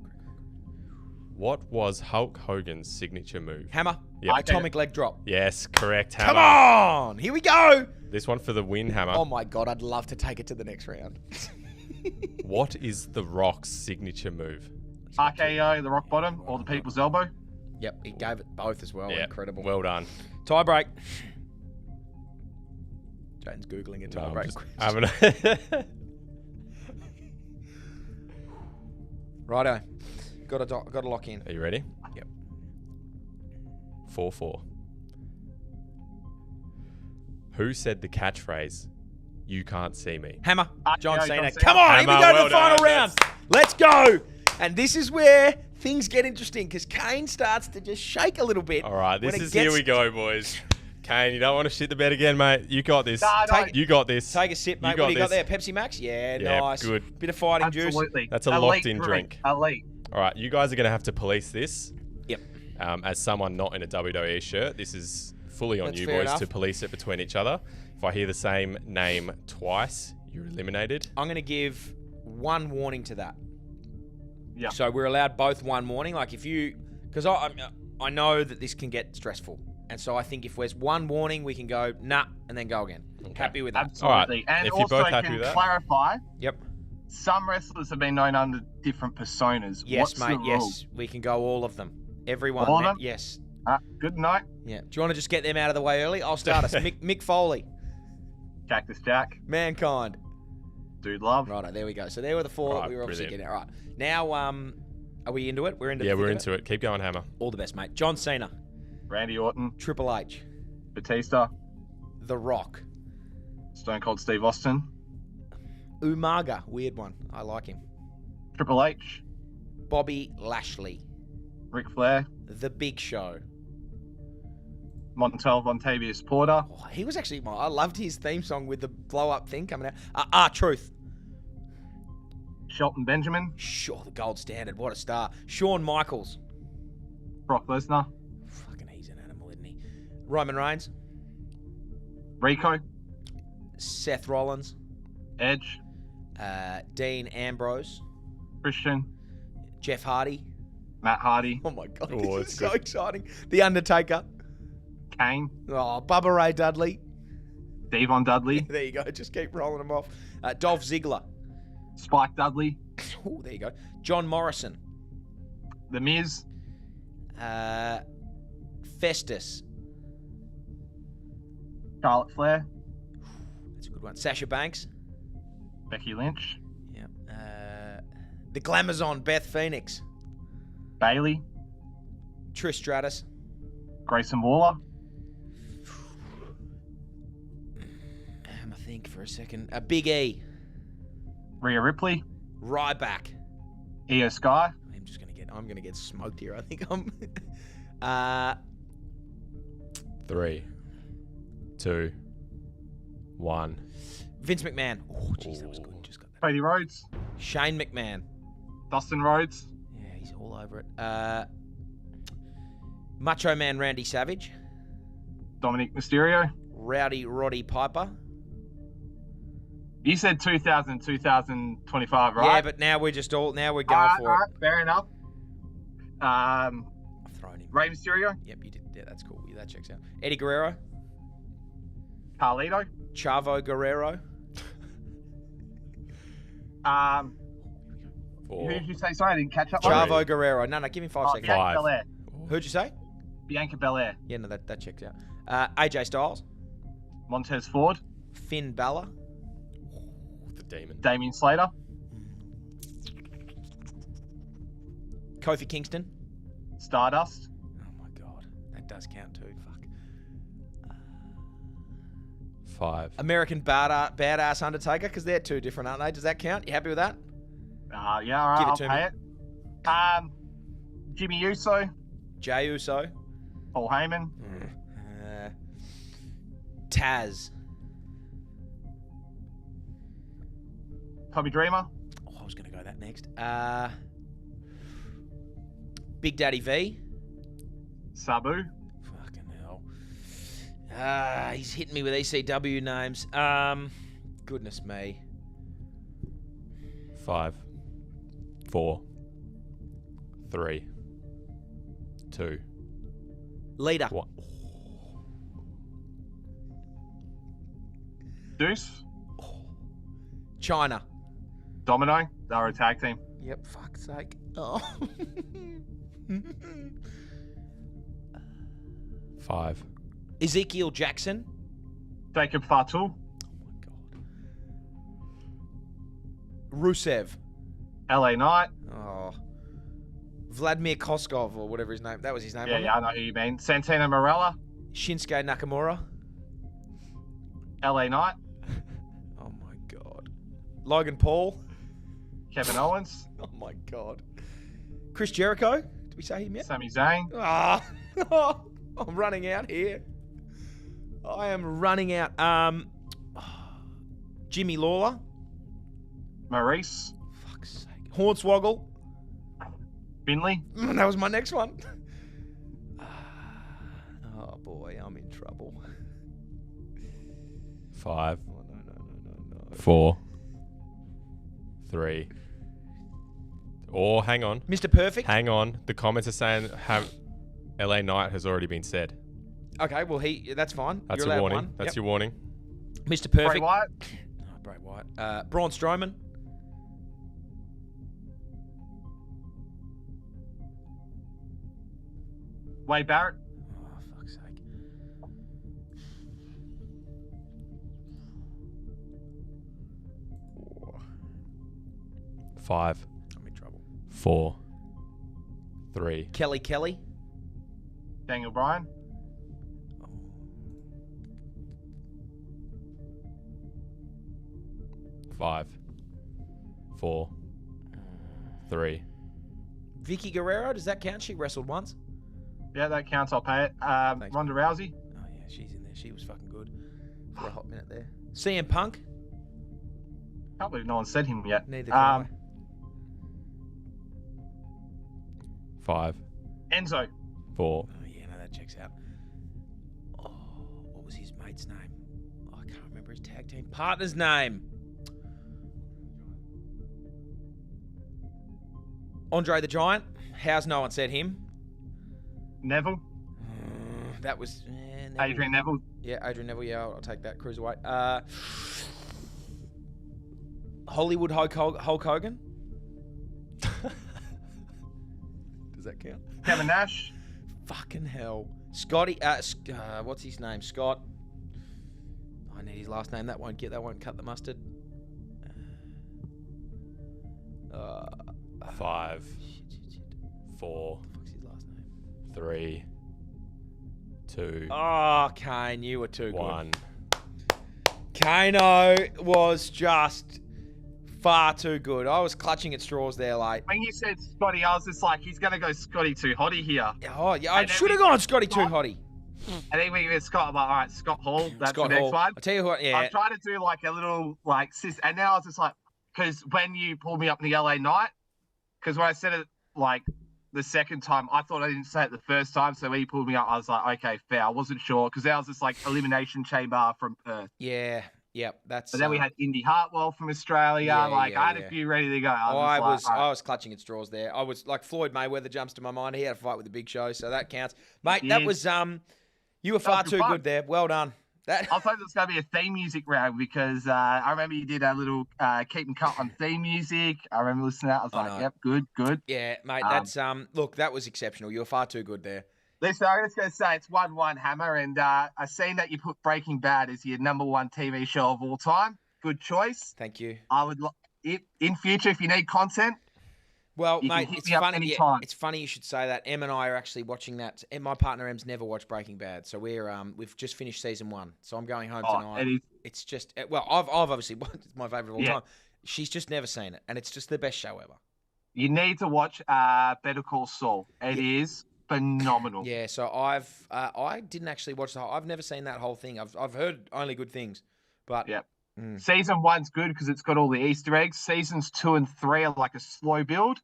What was Hulk Hogan's signature move? Hammer. Yep. Atomic leg drop. Yes, correct. Hammer. Come on! Here we go! This one for the win, Hammer. Oh my god, I'd love to take it to the next round. What is The Rock's signature move? RKO, the rock bottom, or the people's elbow. Yep, he gave it both as well. Yeah, Incredible. Well done. Tie break. Jaiden's Googling a tie No, I'm break. just having a- Righto. Got to lock in. Are you ready? Yep. 4-4. Who said the catchphrase, "You can't see me"? Hammer. John John Cena. Cena. Come on, here we Hammer, go to well the final done. round. Let's go. And this is where things get interesting because Kane starts to just shake a little bit. All right, when this it is here gets- we go, boys. Kane, you don't want to shit the bed again, mate. You got this. No, You got this. Take a sip, You mate. What do you got there? this. Pepsi Max? Yeah, Yeah, nice. good. Bit of fighting juice. Absolutely. That's a Elite locked-in drink. Elite. All right, you guys are going to have to police this. Yep. As someone not in a WWE shirt, this is fully on That's you fair boys enough. to police it between each other. If I hear the same name twice, you're eliminated. I'm going to give one warning to that. Yeah. So we're allowed both one warning. Like if you, because I know that this can get stressful, and so I think if there's one warning, we can go nah and then go again. Happy with that? Absolutely. All right. And If you're also both happy can with that. clarify, Yep. some wrestlers have been known under different personas. Yes, What's mate. the rule? Yes, we can go all of them. Everyone. All of mate, them? Yes. Good night, Yeah. Do you want to just get them out of the way early? I'll start us. Mick Foley, Cactus Jack, Mankind. Dude Love. Righto, there we go. So there were the four that Right, we were obviously brilliant. getting. All right. Now, are we into it? We're into. Yeah, the we're thick of into it. Keep going, Hammer. All the best, mate. John Cena, Randy Orton, Triple H, Batista, The Rock, Stone Cold Steve Austin, Umaga. Weird one. I like him. Triple H, Bobby Lashley, Ric Flair, The Big Show. Montel Vontavious Porter, Oh, he was actually. I loved his theme song with the blow up thing coming out. Truth. Shelton Benjamin, Sure, the gold standard. What a star. Shawn Michaels. Brock Lesnar, Fucking, he's an animal, isn't he? Roman Reigns, Rico, Seth Rollins, Edge, Dean Ambrose, Christian, Jeff Hardy. Matt Hardy, Oh my God, Oh, this it's is so good. exciting. The Undertaker. Kane, Oh, Bubba Ray Dudley. Devon Dudley, There you go. Just keep rolling them off. Dolph Ziggler. Spike Dudley, Oh, there you go. John Morrison. The Miz, Festus. Charlotte Flair, That's a good one. Sasha Banks. Becky Lynch, Yeah. The Glamazon, Beth Phoenix. Bailey, Trish Stratus. Grayson Waller, I think for a second. Big E. Rhea Ripley, Ryback. Io Sky, I'm gonna get smoked here. I think I'm. 3, 2, 1. Vince McMahon. Oh, jeez, that was good. Just got that. Cody Rhodes, Shane McMahon. Dustin Rhodes, Yeah, he's all over it. Macho Man Randy Savage. Dominic Mysterio. Rowdy Roddy Piper. You said 2025, right? Yeah, but now we're going all for right, it. fair enough. I've thrown him. Rey Mysterio. Yep, you did. Yeah, that's cool. Yeah, that checks out. Eddie Guerrero. Carlito. Chavo Guerrero. Four. Who did you say? Sorry, I didn't catch up. Chavo Guerrero. No, give me 5 seconds. Bianca Five. Belair. Who'd you say? Bianca Belair. Yeah, no, that checks out. AJ Styles. Montez Ford. Finn Balor. The Demon. Damien Slater. Kofi Kingston. Stardust. Oh my God, that does count too. Fuck. 5. American Badass Undertaker, because they're two different, aren't they? Does that count? You happy with that? Yeah, all right, Give it I'll to pay it. Jimmy Uso. Jey Uso. Paul Heyman. Taz. Tommy Dreamer. Oh, I was going to go that next. Big Daddy V. Sabu. Fucking hell. He's hitting me with ECW names. Goodness me. 5. 4. 3. 2. Leader. 1. Deuce. China. Domino. They were a tag team. Yep, fuck's sake. Oh. 5. Ezekiel Jackson. Jacob Fatul. Oh my God. Rusev. LA Knight. Oh. Vladimir Koskov, or whatever his name. That was his name. Yeah, wasn't I know who you mean. Santino Marella. it? Shinsuke Nakamura. LA Knight. Oh my God. Logan Paul. Kevin Owens. Oh my God. Chris Jericho. Did we say him yet? Sami Zayn. Ah, I'm running out here. I am running out. Jimmy Lawler. Maurice. Fuck's sake. Hornswoggle. Finley. That was my next one. Oh boy, I'm in trouble. 5. Oh, no. 4. 3. Or hang on. Mr. Perfect. Hang on. The comments are saying LA Knight has already been said. Okay, well that's fine. That's You're your allowed warning. one. That's Yep. your warning. Mr. Bray Perfect. Wyatt. Oh, Bray Wyatt. Braun Strowman. Wade Barrett. Oh, fuck's sake. Five. I'm in trouble. 4. 3. Kelly. Daniel Bryan. Oh. 5. 4. 3. Vicky Guerrero, does that count? She wrestled once. Yeah, that counts. I'll pay it. Thanks, Ronda Rousey. Oh yeah, she's in there. She was fucking good for a hot minute there. CM Punk. Can't believe no one said him yet. Neither can I. 5. Enzo. 4. Oh yeah, no, that checks out. Oh, what was his mate's name? Oh, I can't remember his tag team partner's name. Andre the Giant. How's no one said him? Neville. That was Neville. Adrian Neville. Yeah, Adrian Neville. Yeah, I'll take that. Cruiserweight. Hollywood Hulk Hogan. Does that count? Kevin Nash. Fucking hell. Scotty. What's his name? Scott. I need his last name. That won't cut the mustard. 5. 4. What's his last name? 3. 2. Oh, Kane, you were too 1. good. Kano was just far too good. I was clutching at straws there late. When you said Scotty, I was just like, he's going to go Scotty too hotty here. Oh, yeah, I And then should have gone Scotty too hotty. And then we went Scott, I'm like, all right, Scott Hall. That's Scott the next Hall. one. I'll tell you what, yeah. I'm trying to do like a little like sis, and now I was just like, because when you pulled me up in the LA Night, because when I said it like the second time. I thought I didn't say it the first time, so when he pulled me up, I was like, okay, fair. I wasn't sure because that was just like elimination chamber from Perth. Yeah. Yep. That's. But then we had Indy Hartwell from Australia. I had a few ready to go. I was clutching at straws there. I was like Floyd Mayweather jumps to my mind. He had a fight with the Big Show, so that counts, mate. That was you were far too good there. Well done. I thought there was going to be a theme music round because I remember you did a little keep and cut on theme music. I remember listening to that. I was like, yep, good. Yeah, mate, that's look, that was exceptional. You were far too good there. Listen, I'm just going to say it's 1-1 Hammer, and I've seen that you put Breaking Bad as your number one TV show of all time. Good choice. Thank you. I would in future if you need content. Well, you mate, can hit it's me up funny. anytime. It's funny you should say that. Em and I are actually watching that. And my partner Em's never watched Breaking Bad, so we've just finished season 1. So I'm going home tonight. It's just I've obviously it's my favorite of all time. She's just never seen it, and it's just the best show ever. You need to watch Better Call Saul. It is phenomenal. Yeah. So I didn't actually watch I've never seen that whole thing. I've heard only good things, but Season 1's good because it's got all the Easter eggs. Seasons 2 and 3 are like a slow build,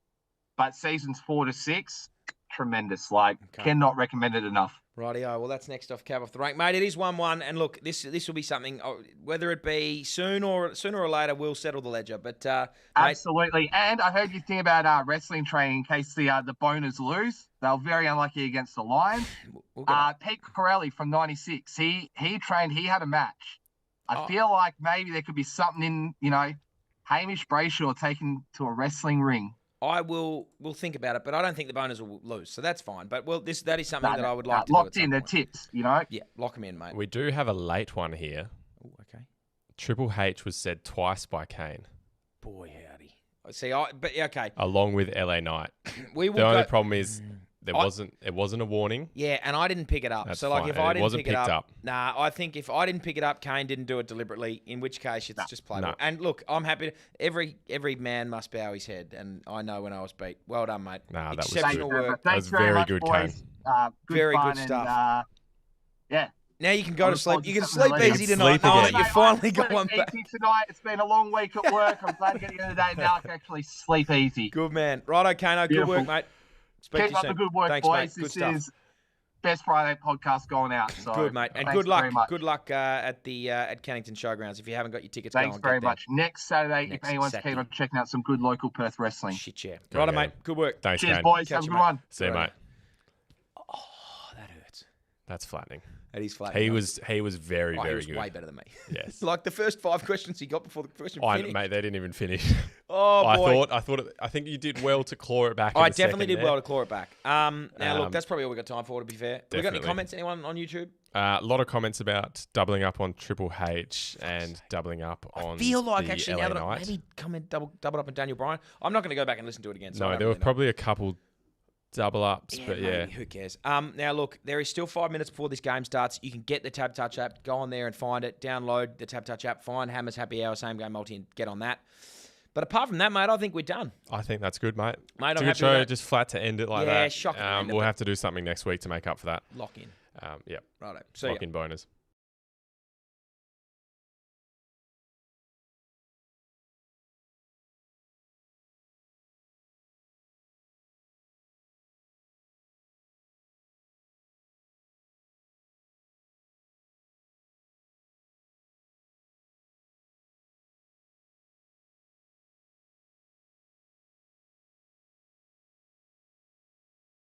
but seasons 4 to 6, tremendous. Cannot recommend it enough. Rightio. Well, that's next off cab off the rank, mate. It is 1-1, and look, this will be something. Whether it be sooner or later, we'll settle the ledger. But absolutely. And I heard you think about wrestling training in case the boners lose. They were very unlucky against the Lions. Pete Corelli from '96. He trained. He had a match. I feel like maybe there could be something in, Hamish Brayshaw taken to a wrestling ring. We'll think about it, but I don't think the boners will lose, so that's fine. But that is something that I would like to locked do. In the tips, Yeah, lock them in, mate. We do have a late one here. Oh, okay. Triple H was said twice by Kane. Boy, howdy. See, okay. Along with LA Knight. The only problem is it wasn't a warning. Yeah, and I didn't pick it up. That's so fine. If I didn't wasn't pick it picked up. Nah, I think if I didn't pick it up, Kane didn't do it deliberately. In which case, it's just playable. And look, I'm happy. Every man must bow his head, and I know when I was beat. Well done, mate. Nah, that exceptional was good. work. That was very good, Kane. Very good stuff. Yeah. Now you can go to sleep. You can sleep easy tonight, knowing that you're finally going back. Tonight. It's been a long week at work. I'm glad to get to the end of the day. Now I can actually sleep easy. Good man. Righto, Kano. Good work, mate. Keep up the good work, Thanks, boys. Mate. This is best Friday podcast going out. So good, mate. And good luck. Good luck at Cannington Showgrounds. If you haven't got your tickets, thanks very much. Next Saturday, if anyone's keen on checking out some good local Perth wrestling. Shit, yeah. Righto, mate. Good work. Thanks, cheers, Kane. boys. Have a good one. See you, mate. Oh, that hurts. That's flattening. It is flattening. He was very, very good. Way better than me. Yes. Like the first 5 questions he got before the question finished. Mate, they didn't even finish. Oh, boy. I think you did well to claw it back. I definitely did well to claw it back. Now, look, that's probably all we've got time for, to be fair. Have we got any comments, anyone on YouTube? A lot of comments about doubling up on Triple H and doubling up on. I feel like the actually LA now that Knight. maybe comment double up on Daniel Bryan. I'm not going to go back and listen to it again. So No, there were probably a couple double ups, but maybe, who cares? Now look, there is still 5 minutes before this game starts. You can get the TABtouch app. Go on there and find it. Download the TABtouch app. Find Hammer's Happy Hour, Same Game Multi, and get on that. But apart from that, mate, I think we're done. I think that's good, mate. Mate, it's I'm a happy good show. with that. Just flat to end it like that. Yeah, shocking. We'll have to do something next week to make up for that. Lock in. Yep. Righto. See Lock ya. in bonus.